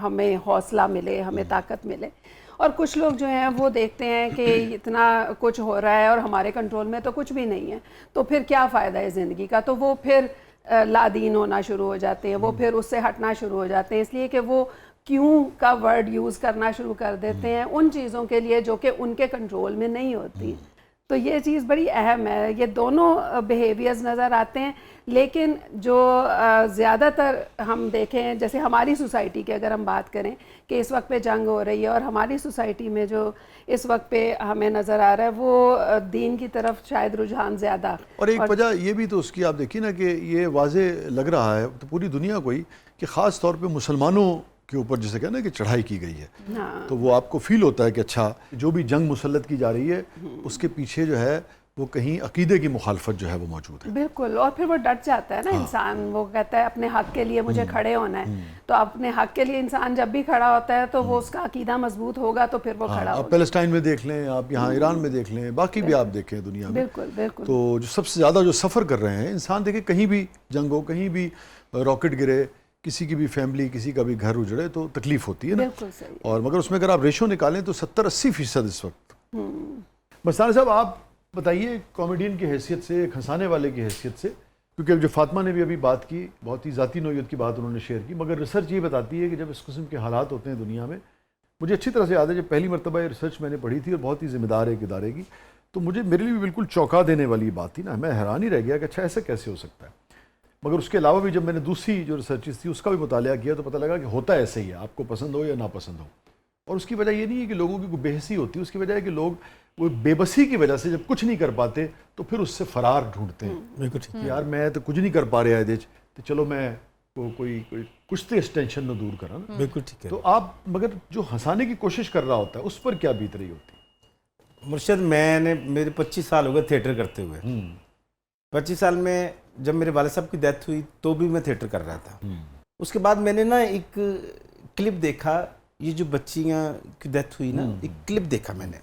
ہمیں حوصلہ ملے, ہمیں طاقت ملے. اور کچھ لوگ جو ہیں وہ دیکھتے ہیں کہ اتنا کچھ ہو رہا ہے اور ہمارے کنٹرول میں تو کچھ بھی نہیں ہے, تو پھر کیا فائدہ ہے زندگی کا, تو وہ پھر لادین ہونا شروع ہو جاتے ہیں, وہ پھر اس سے ہٹنا شروع ہو جاتے ہیں, اس لیے کہ وہ کیوں کا ورڈ یوز کرنا شروع کر دیتے ہیں ان چیزوں کے لیے جو کہ ان کے کنٹرول میں نہیں ہوتی. تو یہ چیز بڑی اہم ہے. یہ دونوں بیہیویئرز نظر آتے ہیں, لیکن جو زیادہ تر ہم دیکھیں جیسے ہماری سوسائٹی کی اگر ہم بات کریں کہ اس وقت پہ جنگ ہو رہی ہے, اور ہماری سوسائٹی میں جو اس وقت پہ ہمیں نظر آ رہا ہے وہ دین کی طرف شاید رجحان زیادہ. اور ایک وجہ یہ بھی تو اس کی آپ دیکھیے نا کہ یہ واضح لگ رہا ہے تو پوری دنیا کو ہی کہ خاص طور پہ مسلمانوں کے اوپر جسے کہنا کہ چڑھائی کی گئی ہے, تو وہ آپ کو فیل ہوتا ہے کہ اچھا جو بھی جنگ مسلط کی جا رہی ہے اس کے پیچھے جو ہے وہ کہیں عقیدے کی مخالفت جو ہے وہ موجود ہے. بالکل, اور پھر وہ ڈٹ جاتا ہے نا انسان, وہ کہتا ہے اپنے حق کے لیے مجھے کھڑے ہونا ہے. تو اپنے حق کے لیے انسان جب بھی کھڑا ہوتا ہے تو وہ اس کا عقیدہ مضبوط ہوگا تو پھر وہ کھڑا ہوگا. آپ پیلسٹائن میں دیکھ لیں, آپ یہاں ایران میں دیکھ لیں, باقی بھی آپ دیکھیں دنیا میں. بالکل بالکل. تو جو سب سے زیادہ جو سفر کر رہے ہیں انسان, دیکھیں کہیں بھی جنگ ہو, کہیں بھی راکٹ گرے, کسی کی بھی فیملی, کسی کا بھی گھر اجڑے تو تکلیف ہوتی ہے نا. بالکل صحیح. اور مگر اس میں اگر آپ ریشو نکالیں تو 70-80% اس وقت. مستانہ صاحب آپ بتائیے کامیڈین کی حیثیت سے, ایک ہنسانے والے کی حیثیت سے, کیونکہ جو فاطمہ نے بھی ابھی بات کی بہت ہی ذاتی نوعیت کی بات انہوں نے شیئر کی, مگر ریسرچ یہ بتاتی ہے کہ جب اس قسم کے حالات ہوتے ہیں دنیا میں, مجھے اچھی طرح سے یاد ہے جب پہلی مرتبہ یہ ریسرچ میں نے پڑھی تھی اور بہت ہی ذمہ دار ایک ادارے کی, تو میرے لیے بھی بالکل چونکا دینے والی بات تھی نا. میں حیران ہی رہ گیا کہ اچھا ایسا کیسے ہو سکتا ہے. مگر اس کے علاوہ بھی جب میں نے دوسری جو ریسرچز تھی اس کا بھی مطالعہ کیا تو پتہ لگا کہ ہوتا ایسے ہی ہے, آپ کو پسند ہو یا ناپسند ہو. اور اس کی وجہ یہ نہیں ہے کہ لوگوں کی کوئی بے حسی ہوتی ہے, اس کی وجہ ہے کہ لوگ وہ بے بسی کی وجہ سے جب کچھ نہیں کر پاتے تو پھر اس سے فرار ڈھونڈتے ہیں. بالکل ٹھیک. یار میں تو کچھ نہیں کر پا رہا ہے تو چلو میں کوئی کچھ تو اس ٹینشن نہ دور کرا نا. بالکل ٹھیک ہے. تو آپ مگر جو ہنسانے کی کوشش کر رہا ہوتا ہے اس پر کیا بیت رہی ہوتی ہے؟ مرشد میں نے میرے 25 سال ہو گئے تھیٹر کرتے ہوئے. 25 سال میں جب میرے والد صاحب کی ڈیتھ ہوئی تو بھی میں تھیٹر کر رہا تھا. اس کے بعد میں نے نا ایک کلپ دیکھا, یہ جو بچیاں کی ڈیتھ ہوئی نا, ایک کلپ دیکھا میں نے.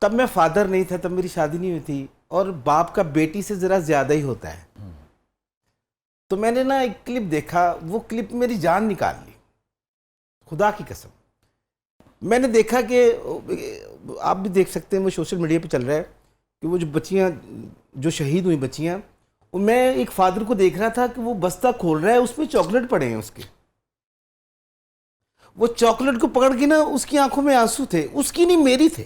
تب میں فادر نہیں تھا, تب میری شادی نہیں ہوئی تھی, اور باپ کا بیٹی سے ذرا زیادہ ہی ہوتا ہے. تو میں نے نا ایک کلپ دیکھا, وہ کلپ میری جان نکال لی, خدا کی قسم. میں نے دیکھا کہ آپ بھی دیکھ سکتے ہیں, وہ سوشل میڈیا پہ چل رہا ہے کہ وہ جو بچیاں جو شہید ہوئی بچیاں, میں ایک فادر کو دیکھ رہا تھا کہ وہ بستہ کھول رہا ہے, اس پہ چاکلیٹ پڑے ہیں اس کے. وہ چاکلیٹ کو پکڑ کے نا اس کی آنکھوں میں آنسو تھے, اس کی نہیں میری تھے.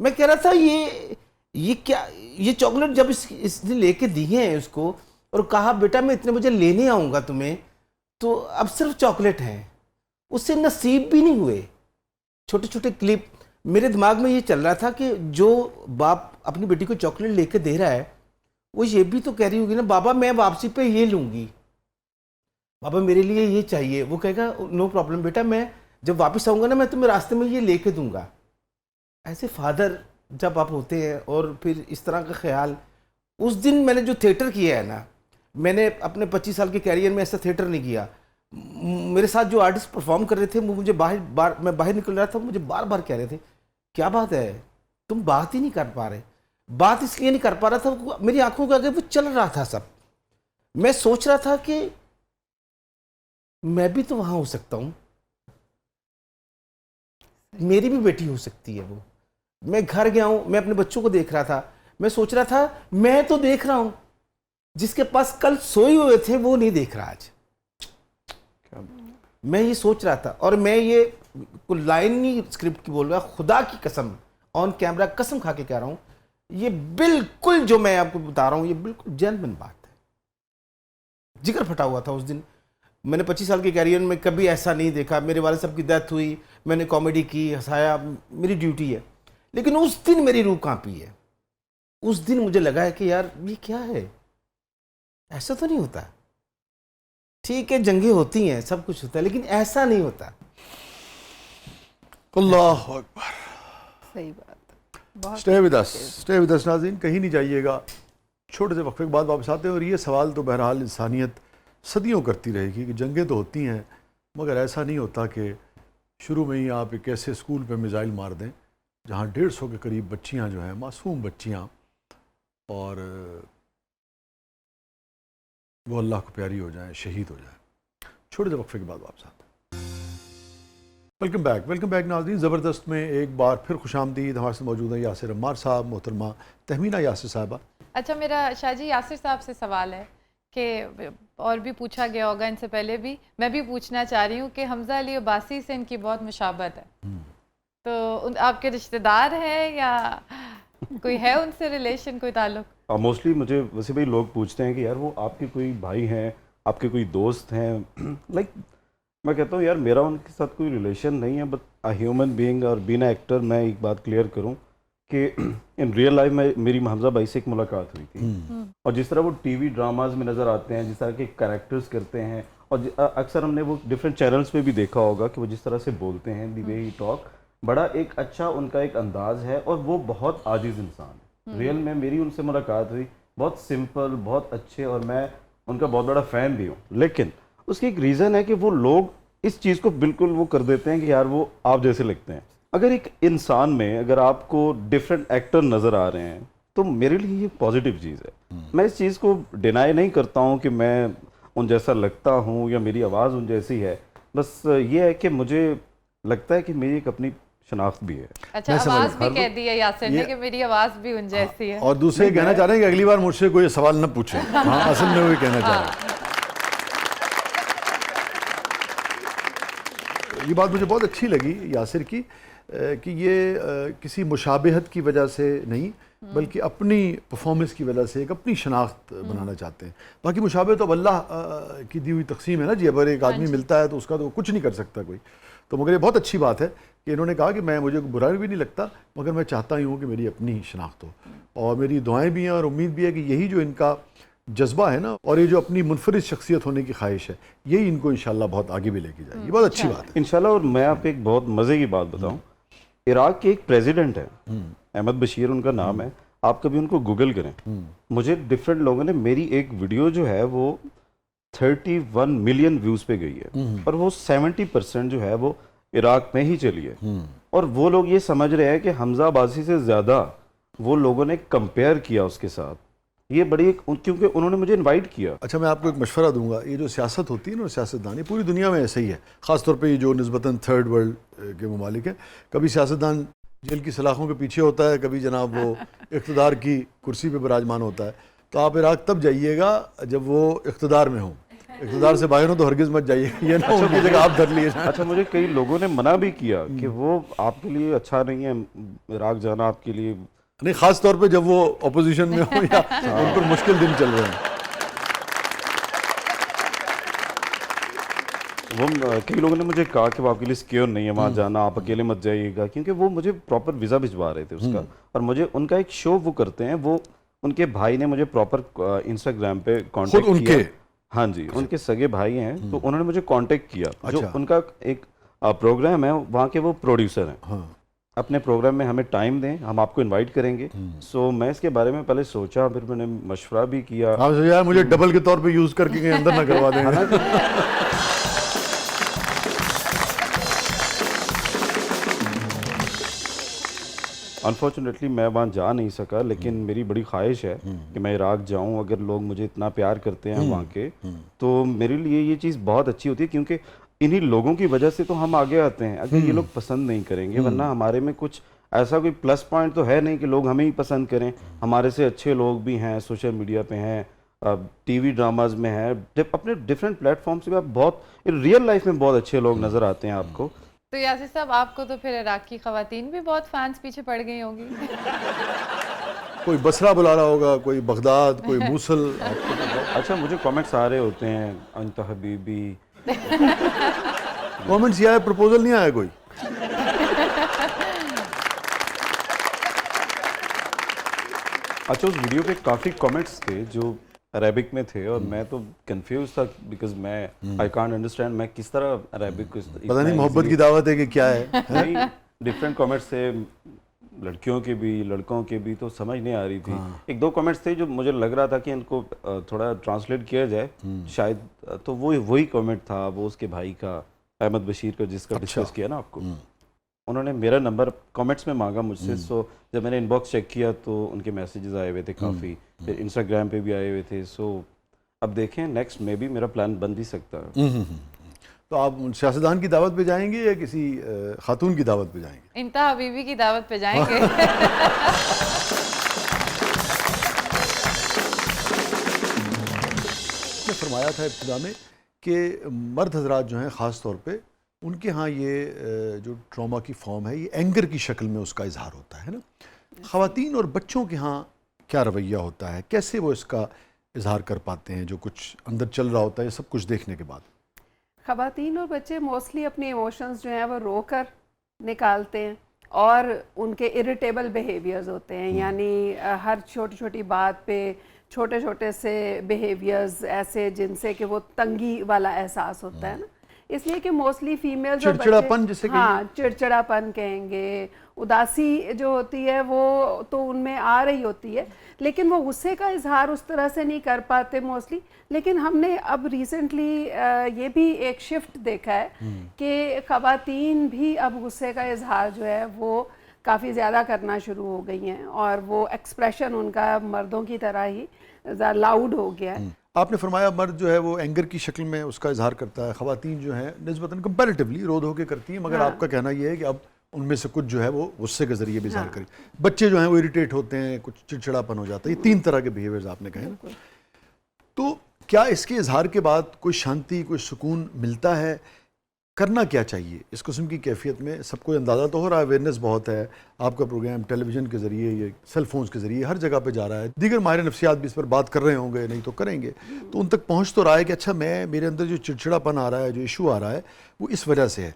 میں کہہ رہا تھا یہ کیا, یہ چاکلیٹ جب اس نے لے کے دی ہیں اس کو اور کہا بیٹا میں اتنے بجے لینے آؤں گا تمہیں, تو اب صرف چاکلیٹ ہیں, اس سے نصیب بھی نہیں ہوئے. چھوٹے چھوٹے کلپ میرے دماغ میں یہ چل رہا تھا کہ جو باپ اپنی بیٹی کو چاکلیٹ لے کے دے رہا ہے وہ یہ بھی تو کہہ رہی ہوگی نا, بابا میں واپسی پہ یہ لوں گی, بابا میرے لیے یہ چاہیے. وہ کہے گا نو پرابلم بیٹا, میں جب واپس آؤں گا نا میں تمہیں راستے میں یہ لے کے دوں گا. ایسے فادر جب آپ ہوتے ہیں اور پھر اس طرح کا خیال. اس دن میں نے جو تھیٹر کیا ہے نا, میں نے اپنے 25 سال کے کیریئر میں ایسا تھیٹر نہیں کیا. میرے ساتھ جو آرٹسٹ پرفارم کر رہے تھے وہ مجھے میں باہر نکل رہا تھا, مجھے بار بار کہہ رہے تھے کیا بات ہے تم بات ہی نہیں کر پا رہے. بات اس لیے نہیں کر پا رہا تھا, میری آنکھوں کے آگے وہ چل رہا تھا سب. میں سوچ رہا تھا کہ میں بھی تو وہاں ہو سکتا ہوں, میری بھی بیٹی ہو سکتی ہے. وہ میں گھر گیا ہوں, میں اپنے بچوں کو دیکھ رہا تھا, میں سوچ رہا تھا میں تو دیکھ رہا ہوں, جس کے پاس کل سوئے ہوئے تھے وہ نہیں دیکھ رہا آج. میں یہ سوچ رہا تھا, اور میں یہ کوئی لائن نہیں اسکرپٹ کی بول رہا, خدا کی قسم آن کیمرہ قسم کھا کے کہہ رہا ہوں, یہ بالکل جو میں آپ کو بتا رہا ہوں یہ بالکل جینوین بات ہے. جگر پھٹا ہوا تھا اس دن. میں نے 25 سال کے کیریئر میں کبھی ایسا نہیں دیکھا. میرے والد صاحب کی ڈیتھ ہوئی, میں نے کامیڈی کی, ہنسایا, میری ڈیوٹی ہے. لیکن اس دن میری روح کانپی ہے. اس دن مجھے لگا ہے کہ یار یہ کیا ہے, ایسا تو نہیں ہوتا. ٹھیک ہے جنگیں ہوتی ہیں, سب کچھ ہوتا ہے, لیکن ایسا نہیں ہوتا. اللہ اکبر. صحیح بات. اسٹے ود اس ناظرین, کہیں نہیں جائیے گا. چھوٹے سے وقفے کے بعد واپس آتے ہیں. اور یہ سوال تو بہرحال انسانیت صدیوں کرتی رہے گی کہ جنگیں تو ہوتی ہیں, مگر ایسا نہیں ہوتا کہ شروع میں ہی آپ ایک ایسے اسکول پہ میزائل مار دیں جہاں 150 کے قریب بچیاں جو ہیں, معصوم بچیاں, اور وہ اللہ کو پیاری ہو جائیں, شہید ہو جائیں. چھوٹے سے وقفے کے بعد واپس آتے ہیں. ویلکم بیک ناظرین. زبردست میں ایک بار پھر خوش آمدید. ہمارے ساتھ موجود ہیں یاسر عمار صاحب, محترمہ تہمینہ یاسر صاحبہ. اچھا, میرا شاہ جی یاسر صاحب سے سوال ہے کہ اور بھی پوچھا گیا ہوگا ان سے پہلے بھی, میں بھی پوچھنا چاہ رہی ہوں کہ حمزہ علی عباسی سے ان کی بہت مشابہت ہے, تو آپ کے رشتہ دار ہیں یا کوئی ہے ان سے ریلیشن, کوئی تعلق؟ موسٹلی مجھے ویسے بھی لوگ پوچھتے ہیں کہ یار وہ آپ کے کوئی بھائی ہیں, آپ کے کوئی دوست ہیں. لائک میں کہتا ہوں یار میرا ان کے ساتھ کوئی ریلیشن نہیں ہے, بٹ اے ہیومن بینگ اور بین اے ایکٹر میں ایک بات کلیئر کروں کہ ان ریئل لائف میں میری حمزہ بھائی سے ایک ملاقات ہوئی تھی, اور جس طرح وہ ٹی وی ڈراماز میں نظر آتے ہیں, جس طرح کے کریکٹرز کرتے ہیں, اور اکثر ہم نے وہ ڈفرینٹ چینلز پہ بھی دیکھا ہوگا کہ وہ جس طرح سے بولتے ہیں, دی وے ہی ٹاک, بڑا ایک اچھا ان کا ایک انداز ہے, اور وہ بہت عاجز انسان ہے. ریئل میں میری ان سے ملاقات ہوئی, بہت سمپل, بہت اچھے, اور میں ان کا بہت بڑا فین بھی ہوں. لیکن اس کی ایک ریزن ہے کہ وہ لوگ اس چیز کو بالکل وہ کر دیتے ہیں کہ یار وہ آپ جیسے لگتے ہیں. اگر ایک انسان میں اگر آپ کو ڈفرینٹ ایکٹر نظر آ رہے ہیں تو میرے لیے یہ پازیٹیو چیز ہے. میں اس چیز کو ڈینائی نہیں کرتا ہوں کہ میں ان جیسا لگتا ہوں یا میری آواز ان جیسی ہے, بس یہ ہے کہ مجھے لگتا ہے کہ میری ایک اپنی شناخت بھی ہے. اچھا, آواز بھی کہہ دی ہے یاسر نے کہ میری آواز بھی ان جیسی ہے. اور دوسرے یہ کہنا چاہ رہے ہیں کہ اگلی بار مجھ سے کوئی سوال نہ پوچھیں. ہاں اصل میں وہی کہنا چاہ رہے ہیں. یہ بات مجھے بہت اچھی لگی یاسر کی کہ یہ کسی مشابہت کی وجہ سے نہیں بلکہ اپنی پرفارمنس کی وجہ سے ایک اپنی شناخت بنانا چاہتے ہیں. باقی مشابہت تو اللہ کی دی ہوئی تقسیم ہے نا جی, اگر ایک آدمی ملتا ہے تو اس کا تو کچھ نہیں کر سکتا کوئی. تو مگر یہ بہت اچھی بات ہے کہ انہوں نے کہا کہ مجھے برا بھی نہیں لگتا, مگر میں چاہتا ہی ہوں کہ میری اپنی شناخت ہو, اور میری دعائیں بھی ہیں اور امید بھی ہے کہ یہی جو ان کا جذبہ ہے نا, اور یہ جو اپنی منفرد شخصیت ہونے کی خواہش ہے, یہی ان کو انشاءاللہ بہت آگے بھی لے کے جائے گی. بہت اچھی بات ہے انشاءاللہ. اور میں آپ ایک بہت مزے کی بات بتاؤں, عراق کے ایک پریزیڈنٹ ہیں, احمد بشیر ان کا نام ہے, آپ کبھی ان کو گوگل کریں. مجھے ڈفرینٹ لوگوں نے, میری ایک ویڈیو جو ہے وہ 31 ملین ویوز پہ گئی ہے, اور وہ 70% جو ہے وہ عراق میں ہی چلی ہے. اور وہ لوگ یہ سمجھ رہے ہیں کہ حمزہ عباسی سے زیادہ وہ لوگوں نے کمپیئر کیا اس کے ساتھ. یہ بڑی, کیونکہ انہوں نے مجھے انوائٹ کیا. اچھا میں آپ کو ایک مشورہ دوں گا, یہ جو سیاست ہوتی ہے نا, سیاستدان, یہ پوری دنیا میں ایسے ہی ہے, خاص طور پہ یہ جو نسبتاً تھرڈ ورلڈ کے ممالک ہیں. کبھی سیاستدان جیل کی سلاخوں کے پیچھے ہوتا ہے, کبھی جناب وہ اقتدار کی کرسی پہ براجمان ہوتا ہے. تو آپ عراق تب جائیے گا جب وہ اقتدار میں ہوں, اقتدار سے باہر ہوں تو ہرگز مت جائیے گا, یہ نہ ان کی جگہ آپ دھر لیے. اچھا, مجھے کئی لوگوں نے منع بھی کیا کہ وہ آپ کے لیے اچھا نہیں ہے عراق جانا, آپ کے لیے نہیں, خاص طور پہ جب وہ اپوزیشن میں ہوں یا ان پر مشکل دن چل رہے ہیں. وہ کئی لوگوں نے مجھے کہا کہ وہ آپ کے لیے سیکیور نہیں ہے وہاں جانا, آپ اکیلے مت جائیے گا, کیونکہ وہ مجھے پراپر ویزا بھجوا رہے تھے اس کا, اور مجھے ان کا ایک شو وہ کرتے ہیں, وہ ان کے بھائی نے مجھے پراپر انسٹاگرام پہ کانٹیکٹ کیا. ہاں جی, ان کے سگے بھائی ہیں, تو انہوں نے مجھے کانٹیکٹ کیا. جو ان کا ایک پروگرام ہے, وہاں کے وہ پروڈیوسر ہیں, اپنے پروگرام میں ہمیں ٹائم دیں, ہم آپ کو انوائٹ کریں گے. سو میں اس کے بارے میں پہلے سوچا, پھر میں نے مشورہ بھی کیا. آپ سے یار مجھے ڈبل کے طور پہ یوز کر کے اندر نہ کروا دیں. انفارچونیٹلی میں وہاں جا نہیں سکا, لیکن میری بڑی خواہش ہے کہ میں عراق جاؤں. اگر لوگ مجھے اتنا پیار کرتے ہیں وہاں کے, تو میرے لیے یہ چیز بہت اچھی ہوتی ہے, کیونکہ انہی لوگوں کی وجہ سے تو ہم آگے آتے ہیں. اگر یہ لوگ پسند نہیں کریں گے, ورنہ ہمارے میں کچھ ایسا کوئی پلس پوائنٹ تو ہے نہیں کہ لوگ ہمیں ہی پسند کریں. ہمارے سے اچھے لوگ بھی ہیں, سوشل میڈیا پہ ہیں, ٹی وی ڈراماز میں ہیں, اپنے ڈفرینٹ پلیٹ فارمس پہ بہت ریئل لائف میں بہت اچھے لوگ نظر آتے ہیں آپ کو. تو یاسر صاحب, آپ کو تو پھر عراق کی خواتین بھی بہت فینس پیچھے پڑ گئی ہوں گی. کوئی بصرہ بلا رہا ہوگا, کوئی بغداد, کوئی موصل. اچھا, مجھے کامنٹس آ رہے ہوتے ہیں, انت حبیبی. کامنٹس یہ آئے, پرپوزل نہیں آیا کوئی. اچھا, اس ویڈیو پہ کافی کامنٹس تھے جو عربک میں تھے, اور میں تو کنفیوز تھا, بیکاز میں آئی کانٹ انڈرسٹینڈ میں کس طرح عربک کو. پتہ نہیں محبت کی دعوت ہے کہ کیا ہے. نہیں, ڈفرینٹ کامنٹس تھے, لڑکیوں کے بھی لڑکوں کے بھی, تو سمجھ نہیں آ رہی تھی. ایک دو کامنٹس تھے جو مجھے لگ رہا تھا کہ ان کو تھوڑا ٹرانسلیٹ کیا جائے شاید, تو وہی کامنٹ تھا, وہ اس کے بھائی کا, احمد بشیر کا, جس کا ڈسکس کیا نا آپ کو. انہوں نے میرا نمبر کامنٹس میں مانگا مجھ سے. سو جب میں نے ان باکس چیک کیا تو ان کے میسیجز آئے ہوئے تھے کافی, پھر انسٹاگرام پہ بھی آئے ہوئے تھے. سو اب دیکھیں, نیکسٹ میں بھی میرا پلان بن بھی سکتا ہے. تو آپ سیاستدان کی دعوت پہ جائیں گے یا کسی خاتون کی دعوت پہ جائیں گے؟ انتا حبیبی کی دعوت پہ جائیں گے. فرمایا تھا ابتدا میں کہ مرد حضرات جو ہیں خاص طور پہ ان کے ہاں یہ جو ٹراما کی فارم ہے یہ اینگر کی شکل میں اس کا اظہار ہوتا ہے نا. خواتین اور بچوں کے ہاں کیا رویہ ہوتا ہے, کیسے وہ اس کا اظہار کر پاتے ہیں جو کچھ اندر چل رہا ہوتا ہے سب کچھ دیکھنے کے بعد؟ خواتین اور بچے موسٹلی اپنے ایموشنز جو ہیں وہ رو کر نکالتے ہیں اور ان کے اریٹیبل بیہیویئرز ہوتے ہیں, یعنی ہر چھوٹی چھوٹی بات پہ چھوٹے چھوٹے سے بیہیویئرز ایسے جن سے کہ وہ تنگی والا احساس ہوتا ہے نا. اس لیے کہ موسٹلی فیمیلز اور چڑچڑاپن جسے ہاں چڑچڑاپن کہیں گے, اداسی جو ہوتی ہے وہ تو ان میں آ رہی ہوتی ہے, لیکن وہ غصے کا اظہار اس طرح سے نہیں کر پاتے موسٹلی. لیکن ہم نے اب ریسنٹلی یہ بھی ایک شفٹ دیکھا ہے کہ خواتین بھی اب غصے کا اظہار جو ہے وہ کافی زیادہ کرنا شروع ہو گئی ہیں, اور وہ ایکسپریشن ان کا مردوں کی طرح ہی لاؤڈ ہو گیا ہے. آپ نے فرمایا مرد جو ہے وہ اینگر کی شکل میں اس کا اظہار کرتا ہے, خواتین جو ہیں نسبتاً کمپیریٹیولی رو دھو کے کرتی ہیں, مگر آپ کا کہنا یہ ہے کہ اب ان میں سے کچھ جو ہے وہ غصے کے ذریعے بھی اظہار کریں. بچے جو ہیں وہ اریٹیٹ ہوتے ہیں, کچھ چڑچڑاپن ہو جاتا ہے. یہ 3 طرح کے بیہیویئرز آپ نے کہے نا. تو کیا اس کے اظہار کے بعد کوئی شانتی, کوئی سکون ملتا ہے؟ کرنا کیا چاہیے اس قسم کی کیفیت میں؟ سب کو اندازہ تو ہو رہا ہے, اویئرنیس بہت ہے, آپ کا پروگرام ٹیلی ویژن کے ذریعے, یہ سیل فونز کے ذریعے ہر جگہ پہ جا رہا ہے, دیگر ماہر نفسیات بھی اس پر بات کر رہے ہوں گے, نہیں تو کریں گے, تو ان تک پہنچ تو رہا ہے کہ اچھا میرے اندر جو چڑچڑاپن آ رہا ہے, جو ایشو آ رہا ہے وہ اس وجہ سے ہے.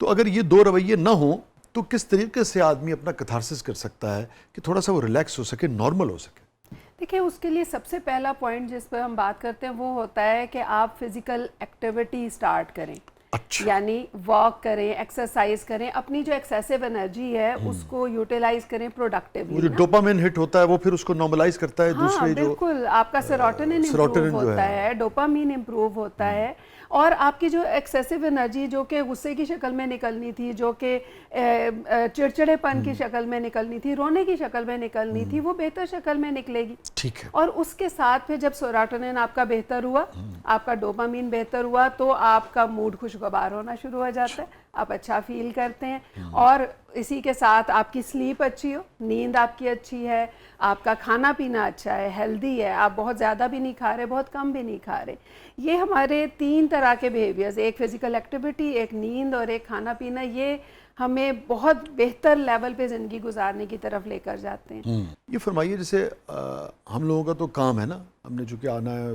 تو اگر یہ 2 رویے نہ ہوں تو کس طریقے سے آدمی اپنا کتھارسس کر سکتا ہے کہ تھوڑا سا وہ ریلیکس ہو سکے, نارمل ہو سکے؟ دیکھیں اس کے لیے سب سے پہلا پوائنٹ جس پہ ہم بات کرتے ہیں وہ ہوتا ہے کہ آپ فزیکل ایکٹیویٹی سٹارٹ کریں. اچھا, یعنی واک کریں, ایکسرسائز کریں, اپنی جو ایکسیسو انرجی ہے اس کو یوٹیلائز کریں وہ پروڈکٹیولی. جو ڈوپامین ہٹ ہوتا ہے وہ پھر اس کو نارملائز کرتا ہے. ہاں دوسرے جو بالکل, آپ کا سیروٹونن امپروو ہوتا ہے, ڈوپامین امپروو ہوتا ہے, اور آپ کی جو ایکسیسو انرجی جو کہ غصے کی شکل میں نکلنی تھی, جو کہ چڑچڑے پن کی شکل میں نکلنی تھی, رونے کی شکل میں نکلنی تھی, وہ بہتر شکل میں نکلے گی. ٹھیک ہے. اور اس کے ساتھ پھر جب سیروٹونن آپ کا بہتر ہوا, آپ کا ڈوپامین بہتر ہوا, تو آپ کا موڈ خوشگوار ہونا شروع ہو جاتا ہے, آپ اچھا فیل کرتے ہیں, اور اسی کے ساتھ آپ کی سلیپ اچھی ہو, نیند آپ کی اچھی ہے, آپ کا کھانا پینا اچھا ہے, ہیلدی ہے, آپ بہت زیادہ بھی نہیں کھا رہے, بہت کم بھی نہیں کھا رہے. یہ ہمارے 3 طرح کے بیہیویئرز, ایک فزیکل ایکٹیویٹی, ایک نیند اور ایک کھانا پینا, یہ ہمیں بہت بہتر لیول پہ زندگی گزارنے کی طرف لے کر جاتے ہیں. یہ فرمائیے جیسے ہم لوگوں کا تو کام ہے نا, ہم نے چونکہ آنا ہے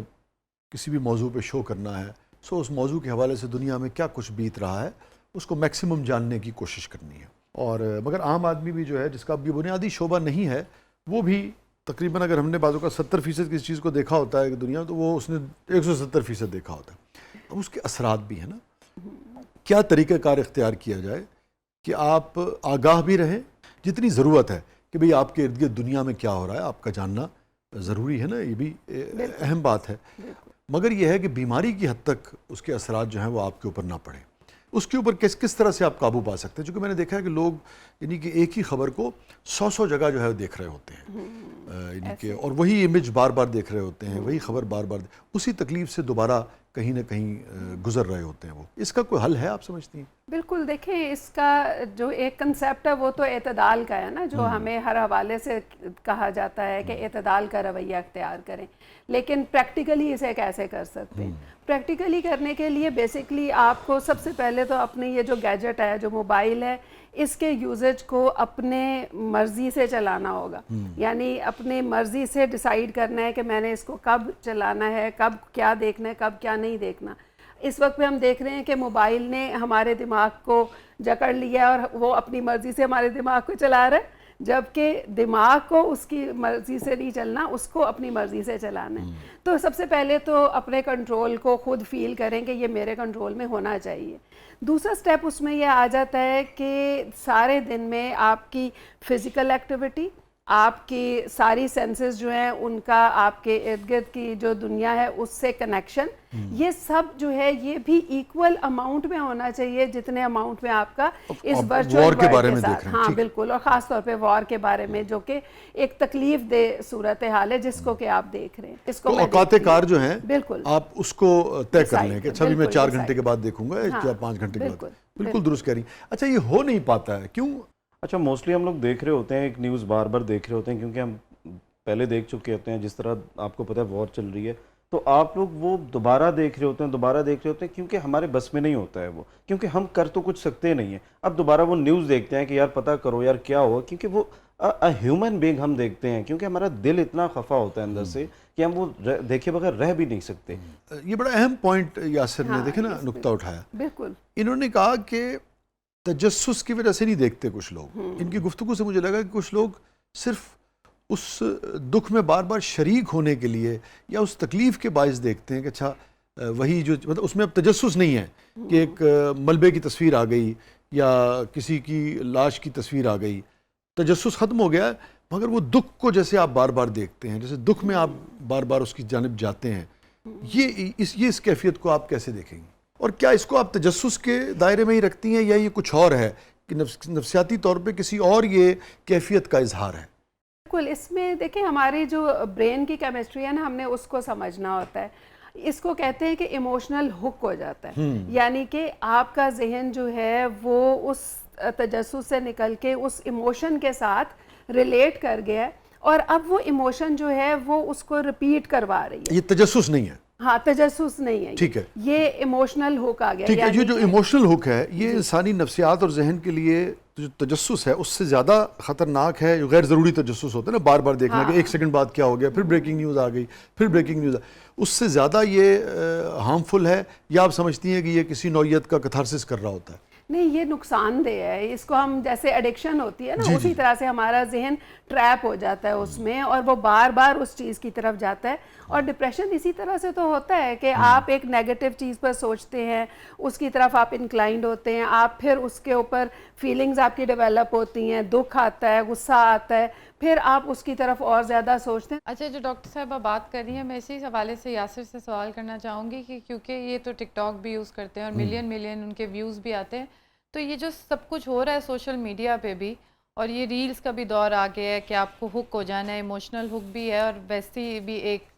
کسی بھی موضوع پہ شو کرنا ہے, سو اس موضوع کے حوالے سے دنیا میں کیا کچھ بیت رہا ہے اس کو میکسیمم جاننے کی کوشش کرنی ہے. اور مگر عام آدمی بھی جو ہے جس کا بھی بنیادی شعبہ نہیں ہے وہ بھی تقریباً, اگر ہم نے بعضوں کا 70% کسی چیز کو دیکھا ہوتا ہے کہ دنیا میں, تو وہ اس نے 170% دیکھا ہوتا ہے. اب اس کے اثرات بھی ہیں نا, کیا طریقہ کار اختیار کیا جائے کہ آپ آگاہ بھی رہیں, جتنی ضرورت ہے کہ بھئی آپ کے ارد گرد دنیا میں کیا ہو رہا ہے آپ کا جاننا ضروری ہے نا, یہ بھی اہم بات ہے, مگر یہ ہے کہ بیماری کی حد تک اس کے اثرات جو ہیں وہ آپ کے اوپر نہ پڑیں. اس کے اوپر کس طرح سے آپ قابو پا سکتے ہیں؟ چونکہ میں نے دیکھا ہے کہ لوگ یعنی کہ ایک ہی خبر کو 100 جگہ جو ہے دیکھ رہے ہوتے ہیں, یعنی کہ اور وہی امیج بار بار دیکھ رہے ہوتے ہیں, وہی خبر بار بار, اسی تکلیف سے دوبارہ کہیں نہ کہیں گزر رہے ہوتے ہیں. وہ اس کا کوئی حل ہے آپ سمجھتی ہیں؟ بالکل, دیکھیں اس کا جو ایک کنسیپٹ ہے وہ تو اعتدال کا ہے نا, جو ہمیں ہر حوالے سے کہا جاتا ہے کہ اعتدال کا رویہ اختیار کریں. لیکن پریکٹیکلی اسے کیسے کر سکتے ہیں؟ پریکٹیکلی کرنے کے لیے بیسکلی آپ کو سب سے پہلے تو اپنے یہ جو گیجٹ ہے, جو موبائل ہے, اس کے یوزیج کو اپنے مرضی سے چلانا ہوگا. یعنی اپنے مرضی سے ڈیسائیڈ کرنا ہے کہ میں نے اس کو کب چلانا ہے, کب کیا دیکھنا ہے, کب کیا نہیں دیکھنا. اس وقت پہ ہم دیکھ رہے ہیں کہ موبائل نے ہمارے دماغ کو جکڑ لیا اور وہ اپنی مرضی سے ہمارے دماغ کو چلا رہا ہے, جبکہ دماغ کو اس کی مرضی سے نہیں چلنا, اس کو اپنی مرضی سے چلانا ہے. تو سب سے پہلے تو اپنے کنٹرول کو خود فیل کریں کہ یہ میرے کنٹرول میں ہونا چاہیے. دوسرا سٹیپ اس میں یہ آ جاتا ہے کہ سارے دن میں آپ کی فزیکل ایکٹیویٹی, آپ کی ساری سینسز جو ہیں ان کا آپ کے ارد گرد کی جو دنیا ہے اس سے کنیکشن, یہ سب جو ہے یہ بھی ایکول اماؤنٹ میں ہونا چاہیے جتنے اماؤنٹ میں آپ کا اس ورچوئل ورلڈ کے بارے میں دیکھ رہے ہیں. ہاں بالکل, اور خاص طور پہ وار کے بارے میں جو کہ ایک تکلیف دہ صورتحال ہے جس کو کہ آپ دیکھ رہے ہیں. اس کو اوقات کار جو ہیں بالکل آپ اس کو طے کر لیں کہ اچھا بھی میں 4 گھنٹے کے بعد دیکھوں گا یا 5 گھنٹے کے بعد. بالکل درست کہہ رہی ہیں. اچھا یہ ہو نہیں پاتا ہے کیوں؟ اچھا موسٹلی ہم لوگ دیکھ رہے ہوتے ہیں, ایک نیوز بار بار دیکھ رہے ہوتے ہیں, کیونکہ ہم پہلے دیکھ چکے ہوتے ہیں. جس طرح آپ کو پتہ ہے وار چل رہی ہے, تو آپ لوگ وہ دوبارہ دیکھ رہے ہوتے ہیں کیونکہ ہمارے بس میں نہیں ہوتا ہے وہ، کیونکہ ہم کر تو کچھ سکتے نہیں ہیں. اب دوبارہ وہ نیوز دیکھتے ہیں کہ یار پتہ کرو یار کیا ہوا، کیونکہ وہ ہیومن بینگ ہم دیکھتے ہیں، کیونکہ ہمارا دل اتنا خفا ہوتا ہے اندر سے کہ ہم وہ دیکھے بغیر رہ بھی نہیں سکتے. یہ بڑا اہم پوائنٹ یاسر نے دیکھے نا نقطہ اٹھایا. بالکل انہوں نے کہا کہ تجسس کی وجہ سے نہیں دیکھتے کچھ لوگ. ان کی گفتگو سے مجھے لگا کہ کچھ لوگ صرف اس دکھ میں بار بار شریک ہونے کے لیے یا اس تکلیف کے باعث دیکھتے ہیں کہ اچھا وہی جو مطلب اس میں اب تجسس نہیں ہے کہ ایک ملبے کی تصویر آ گئی یا کسی کی لاش کی تصویر آ گئی، تجسس ختم ہو گیا ہے، مگر وہ دکھ کو جیسے آپ بار بار دیکھتے ہیں، جیسے دکھ میں آپ بار بار اس کی جانب جاتے ہیں. یہ اس کیفیت کو آپ کیسے دیکھیں گے؟ اور کیا اس کو آپ تجسس کے دائرے میں ہی رکھتی ہیں یا یہ کچھ اور ہے کہ نفسیاتی طور پہ کسی اور یہ کیفیت کا اظہار ہے؟ بالکل. اس میں دیکھیں ہماری جو برین کی کیمسٹری ہے نا، ہم نے اس کو سمجھنا ہوتا ہے. اس کو کہتے ہیں کہ ایموشنل ہک ہو جاتا ہے، یعنی کہ آپ کا ذہن جو ہے وہ اس تجسس سے نکل کے اس ایموشن کے ساتھ ریلیٹ کر گیا ہے، اور اب وہ ایموشن جو ہے وہ اس کو ریپیٹ کروا رہی ہے. یہ تجسس نہیں ہے. ہاں تجسس نہیں ہے، ٹھیک ہے، یہ ایموشنل ہک آ گیا. ٹھیک ہے. یہ جو ایموشنل ہک ہے یہ انسانی نفسیات اور ذہن کے لیے جو تجسس ہے اس سے زیادہ خطرناک ہے جو غیر ضروری تجسس ہوتا ہے نا، بار بار دیکھنا کہ ایک سیکنڈ بعد کیا ہو گیا، پھر بریکنگ نیوز آ گئی، پھر بریکنگ نیوز اس سے زیادہ یہ ہارمفل ہے، یا آپ سمجھتی ہیں کہ یہ کسی نوعیت کا کتھارسس کر رہا ہوتا ہے؟ نہیں، یہ نقصان دہ ہے. اس کو ہم جیسے ایڈکشن ہوتی ہے نا، اسی طرح سے ہمارا ذہن ٹریپ ہو جاتا ہے اس میں، اور وہ بار بار اس چیز کی طرف جاتا ہے. اور ڈپریشن اسی طرح سے تو ہوتا ہے کہ آپ ایک نیگیٹو چیز پر سوچتے ہیں، اس کی طرف آپ انکلائنڈ ہوتے ہیں، آپ پھر اس کے اوپر فیلنگز آپ کی ڈیولپ ہوتی ہیں، دکھ آتا ہے، غصہ آتا ہے، پھر آپ اس کی طرف اور زیادہ سوچتے ہیں. اچھا، جو ڈاکٹر صاحبہ بات کر رہی ہیں، میں اسی حوالے سے یاسر سے سوال کرنا چاہوں گی کہ کیونکہ یہ تو ٹک ٹاک بھی یوز کرتے ہیں اور ملین ان کے ویوز بھی آتے ہیں، تو یہ جو سب کچھ ہو رہا ہے سوشل میڈیا پہ بھی، اور یہ ریلز کا بھی دور آ گیا ہے کہ آپ کو ہک ہو جانا ہے، ایموشنل ہک بھی ہے اور ویسی بھی ایک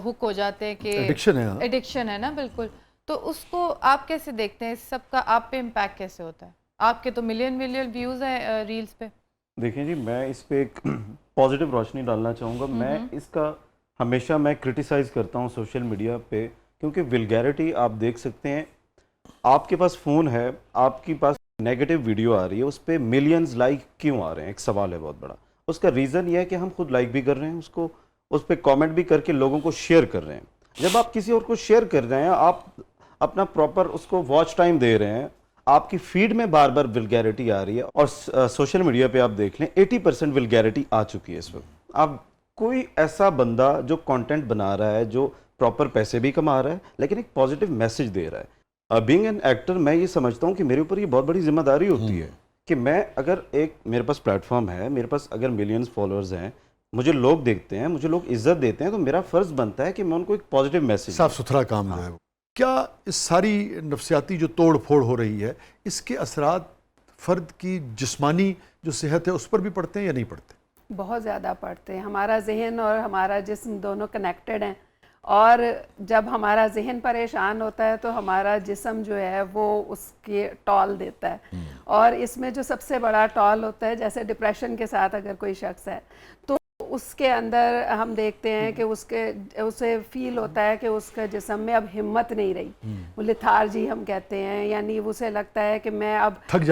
ہک ہو جاتے ہیں کہ ایڈکشن ہے نا. بالکل. تو اس کو آپ کیسے دیکھتے ہیں؟ اس سب کا آپ پہ امپیکٹ کیسے ہوتا ہے؟ آپ کے تو ملین ویوز ہیں ریلز پہ. دیکھیں جی، میں اس پہ ایک پازیٹیو روشنی ڈالنا چاہوں گا. میں اس کا ہمیشہ میں کرٹیسائز کرتا ہوں سوشل میڈیا پہ، کیونکہ ولگیرٹی آپ دیکھ سکتے ہیں. آپ کے پاس فون ہے، آپ کے پاس نیگیٹو ویڈیو آ رہی ہے، اس پہ ملینز لائک کیوں آ رہے ہیں؟ ایک سوال ہے بہت بڑا. اس کا ریزن یہ ہے کہ ہم خود لائک بھی کر رہے ہیں، اس پہ کامنٹ بھی کر کے لوگوں کو شیئر کر رہے ہیں. جب آپ کسی اور کو شیئر کر رہے ہیں، آپ اپنا پراپر اس کو واچ ٹائم دے رہے ہیں، آپ کی فیڈ میں بار بار ولگیرٹی آ رہی ہے. اور سوشل میڈیا پہ آپ دیکھ لیں 80% ولگیرٹی آ چکی ہے اس وقت. اب کوئی ایسا بندہ جو کانٹینٹ بنا رہا ہے، جو پراپر پیسے بھی کما رہا ہے لیکن ایک پازیٹیو میسج دے رہا ہے. بینگ این ایکٹر، میں یہ سمجھتا ہوں کہ میرے اوپر یہ بہت بڑی ذمہ داری ہوتی ہے کہ میں اگر میرے پاس پلیٹ فارم ہے، میرے پاس اگر ملینز فالوورز ہیں، مجھے لوگ دیکھتے ہیں، مجھے لوگ عزت دیتے ہیں، تو میرا فرض بنتا ہے کہ میں ان کو ایک پازیٹیو میسج. صاف ستھرا کام جو ہے. کیا اس ساری نفسیاتی جو توڑ پھوڑ ہو رہی ہے اس کے اثرات فرد کی جسمانی جو صحت ہے اس پر بھی پڑتے ہیں یا نہیں پڑتے؟ بہت زیادہ پڑتے ہیں. ہمارا ذہن اور ہمارا جسم دونوں کنیکٹڈ ہیں، اور جب ہمارا ذہن پریشان ہوتا ہے تو ہمارا جسم جو ہے وہ اس کے ٹال دیتا ہے. اور اس میں جو سب سے بڑا ٹال ہوتا ہے، جیسے ڈپریشن کے ساتھ اگر کوئی شخص ہے تو اس کے اندر ہم دیکھتے ہیں کہ اسے فیل ہوتا ہے کہ اس کے جسم میں اب ہمت نہیں رہی. وہ لیتھارجی ہم کہتے ہیں، یعنی اسے لگتا ہے کہ میں اب تھک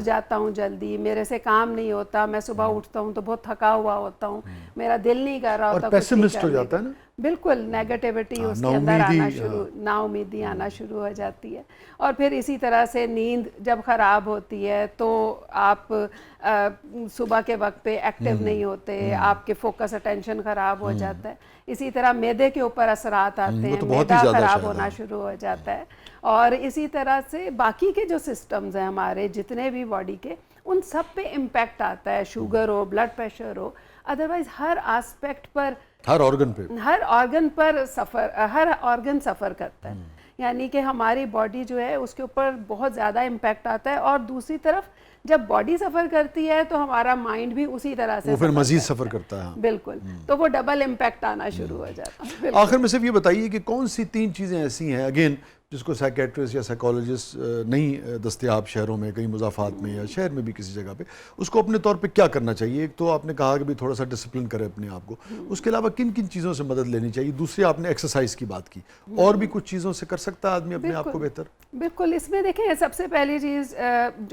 جاتا ہوں جلدی، میرے سے کام نہیں ہوتا، میں صبح اٹھتا ہوں تو بہت تھکا ہوا ہوتا ہوں، میرا دل نہیں کر رہا ہوتا. اور پیسمسٹ ہو جاتا ہے نا، بالکل نیگیٹیوٹی اس کے اندر آنا شروع، نا امیدی آنا شروع ہو جاتی ہے. اور پھر اسی طرح سے نیند جب خراب ہوتی ہے تو آپ صبح کے وقت پہ ایکٹیو نہیں ہوتے، آپ کے فوکس اٹینشن خراب ہو جاتا ہے. اسی طرح معدے کے اوپر اثرات آتے ہیں، معدہ خراب ہونا شروع ہو جاتا ہے. اور اسی طرح سے باقی کے جو سسٹمز ہیں ہمارے جتنے بھی باڈی کے، ان سب پہ امپیکٹ آتا ہے. شوگر ہو، بلڈ پریشر ہو، ادروائز ہر آسپیکٹ پر، ہر آرگن پر ہر آرگن سفر کرتا ہے. یعنی کہ ہماری باڈی جو ہے اس کے اوپر بہت زیادہ امپیکٹ آتا ہے. اور دوسری طرف جب باڈی سفر کرتی ہے تو ہمارا مائنڈ بھی اسی طرح سے پھر مزید سفر کرتا ہے. بالکل. تو وہ ڈبل امپیکٹ آنا شروع ہو جاتا ہے. آخر میں صرف یہ بتائیے کہ کون سی 3 چیزیں ایسی ہیں، اگین جس کو سائیکیٹرسٹ یا سائیکالوجسٹ نہیں دستیاب شہروں میں کئی مضافات میں یا شہر میں بھی کسی جگہ پہ، اس کو اپنے طور پہ کیا کرنا چاہیے؟ ایک تو آپ نے کہا کہ بھی تھوڑا سا ڈسپلن کرے اپنے آپ کو، اس کے علاوہ کن کن چیزوں سے مدد لینی چاہیے؟ دوسری آپ نے ایکسرسائز کی بات کی، اور بھی کچھ چیزوں سے کر سکتا ہے آدمی اپنے آپ کو بہتر؟ بالکل، اس میں دیکھیں سب سے پہلی چیز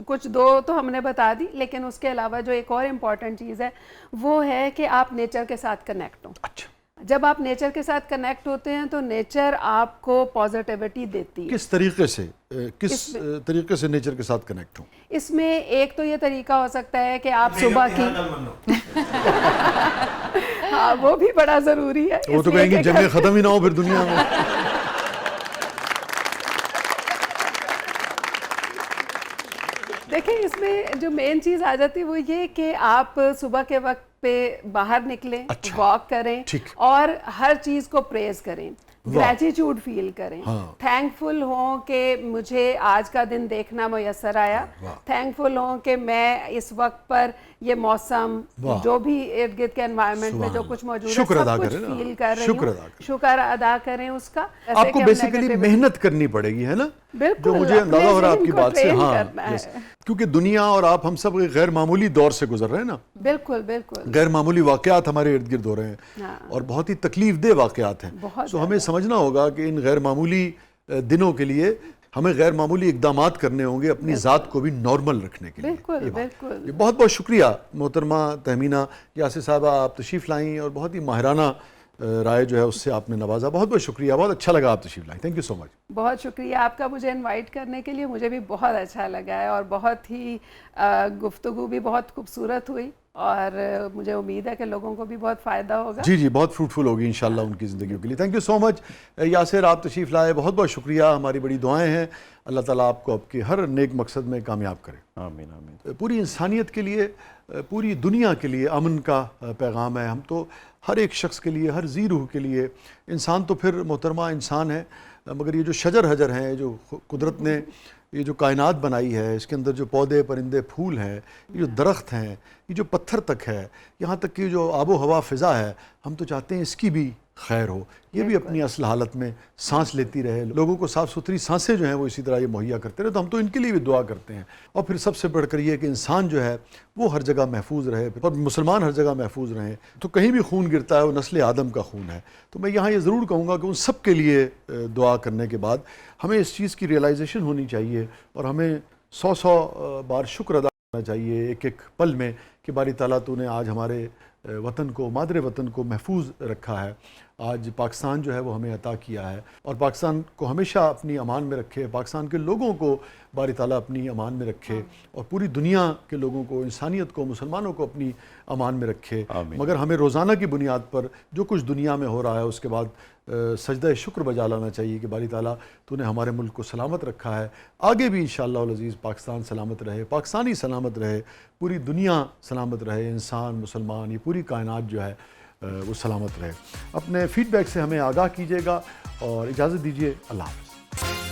کچھ دو تو ہم نے بتا دی، لیکن اس کے علاوہ جو ایک اور امپورٹنٹ چیز ہے وہ ہے کہ آپ نیچر کے ساتھ کنیکٹ ہوں۔ اچھا، جب آپ نیچر کے ساتھ کنیکٹ ہوتے ہیں تو نیچر آپ کو پازیٹیوٹی دیتی ہے۔ کس طریقے سے نیچر کے ساتھ کنیکٹ ہوں؟ اس میں ایک تو یہ طریقہ ہو سکتا ہے کہ آپ صبح کی ہاں وہ بھی بڑا ضروری ہے، وہ تو کہیں گے جنگیں ختم ہی نہ ہو پھر دنیا میں۔ دیکھیں اس میں جو مین چیز آ جاتی ہے وہ یہ کہ آپ صبح کے وقت پہ باہر نکلیں، واک کریں اور ہر چیز کو پریز کریں، گریٹیٹیوڈ فیل کریں، تھینک فل ہوں کہ مجھے آج کا دن دیکھنا میسر آیا، تھینک فل ہوں کہ میں اس وقت پر یہ موسم جو بھی ارد گرد کے انوائرمنٹ میں جو کچھ موجود ہے سب کچھ فیل کر رہی ہوں، شکر ادا کریں اس کا۔ آپ کو بیسیکلی محنت کرنی پڑے گی، ہے نا؟ جو مجھے اندازہ ہو رہا ہے آپ کی بات سے، ہاں، کیونکہ دنیا اور آپ ہم سب غیر معمولی دور سے گزر رہے ہیں نا، بالکل بالکل غیر معمولی واقعات ہمارے ارد گرد ہو رہے ہیں اور بہت ہی تکلیف دہ واقعات ہیں، تو ہمیں سمجھنا ہوگا کہ ان غیر معمولی دنوں کے لیے ہمیں غیر معمولی اقدامات کرنے ہوں گے اپنی ذات کو بھی نارمل رکھنے کے لیے۔ بالکل بالکل، بہت بہت شکریہ محترمہ تہمینہ یاسر صاحبہ، آپ تشریف لائیں اور بہت ہی ماہرانہ رائے جو ہے اس سے آپ نے نوازا، بہت بہت شکریہ، بہت اچھا لگا آپ تشریف لائیں، تھینک یو سو مچ۔ بہت شکریہ آپ کا مجھے انوائٹ کرنے کے لیے، مجھے بھی بہت اچھا لگا ہے اور بہت ہی گفتگو بھی بہت خوبصورت ہوئی اور مجھے امید ہے کہ لوگوں کو بھی بہت فائدہ ہوگا۔ جی جی، بہت فروٹفل ہوگی انشاءاللہ ان کی زندگیوں کے لیے۔ تھینک یو سو مچ یاسر، آپ تشریف لائے، بہت بہت شکریہ، ہماری بڑی دعائیں ہیں اللہ تعالیٰ آپ کو آپ کے ہر نیک مقصد میں کامیاب کرے۔ آمین آمین۔ پوری انسانیت کے لیے، پوری دنیا کے لیے امن کا پیغام ہے، ہم تو ہر ایک شخص کے لیے، ہر ذی روح کے لیے، انسان تو پھر محترمہ انسان ہے، مگر یہ جو شجر حجر ہیں، جو قدرت نے یہ جو کائنات بنائی ہے، اس کے اندر جو پودے پرندے پھول ہیں، یہ جو درخت ہیں، یہ جو پتھر تک ہے، یہاں تک کہ جو آب و ہوا فضا ہے، ہم تو چاہتے ہیں اس کی بھی خیر ہو، یہ بھی اپنی اصل حالت میں سانس لیتی رہے، لوگوں کو صاف ستھری سانسیں جو ہیں وہ اسی طرح یہ مہیا کرتے رہے، تو ہم تو ان کے لیے بھی دعا کرتے ہیں۔ اور پھر سب سے بڑھ کر یہ کہ انسان جو ہے وہ ہر جگہ محفوظ رہے اور مسلمان ہر جگہ محفوظ رہیں، تو کہیں بھی خون گرتا ہے وہ نسل آدم کا خون ہے، تو میں یہاں یہ ضرور کہوں گا کہ ان سب کے لیے دعا کرنے کے بعد ہمیں اس چیز کی ریئلائزیشن ہونی چاہیے اور ہمیں 100 بار شکر ادا کرنا چاہیے ایک ایک پل میں کہ باری تعالیٰ تو نے آج ہمارے وطن کو، مادر وطن کو محفوظ رکھا ہے، آج پاکستان جو ہے وہ ہمیں عطا کیا ہے، اور پاکستان کو ہمیشہ اپنی امان میں رکھے، پاکستان کے لوگوں کو باری تعالیٰ اپنی امان میں رکھے اور پوری دنیا کے لوگوں کو، انسانیت کو، مسلمانوں کو اپنی امان میں رکھے۔ مگر ہمیں روزانہ کی بنیاد پر جو کچھ دنیا میں ہو رہا ہے اس کے بعد سجدہ شکر بجا لانا چاہیے کہ باری تعالیٰ تو نے ہمارے ملک کو سلامت رکھا ہے، آگے بھی انشاءاللہ العزیز پاکستان سلامت رہے، پاکستانی سلامت رہے، پوری دنیا سلامت رہے، انسان، مسلمان، یہ پوری کائنات جو ہے وہ سلامت رہے۔ اپنے فیڈ بیک سے ہمیں آگاہ کیجیے گا اور اجازت دیجیے، اللہ حافظ۔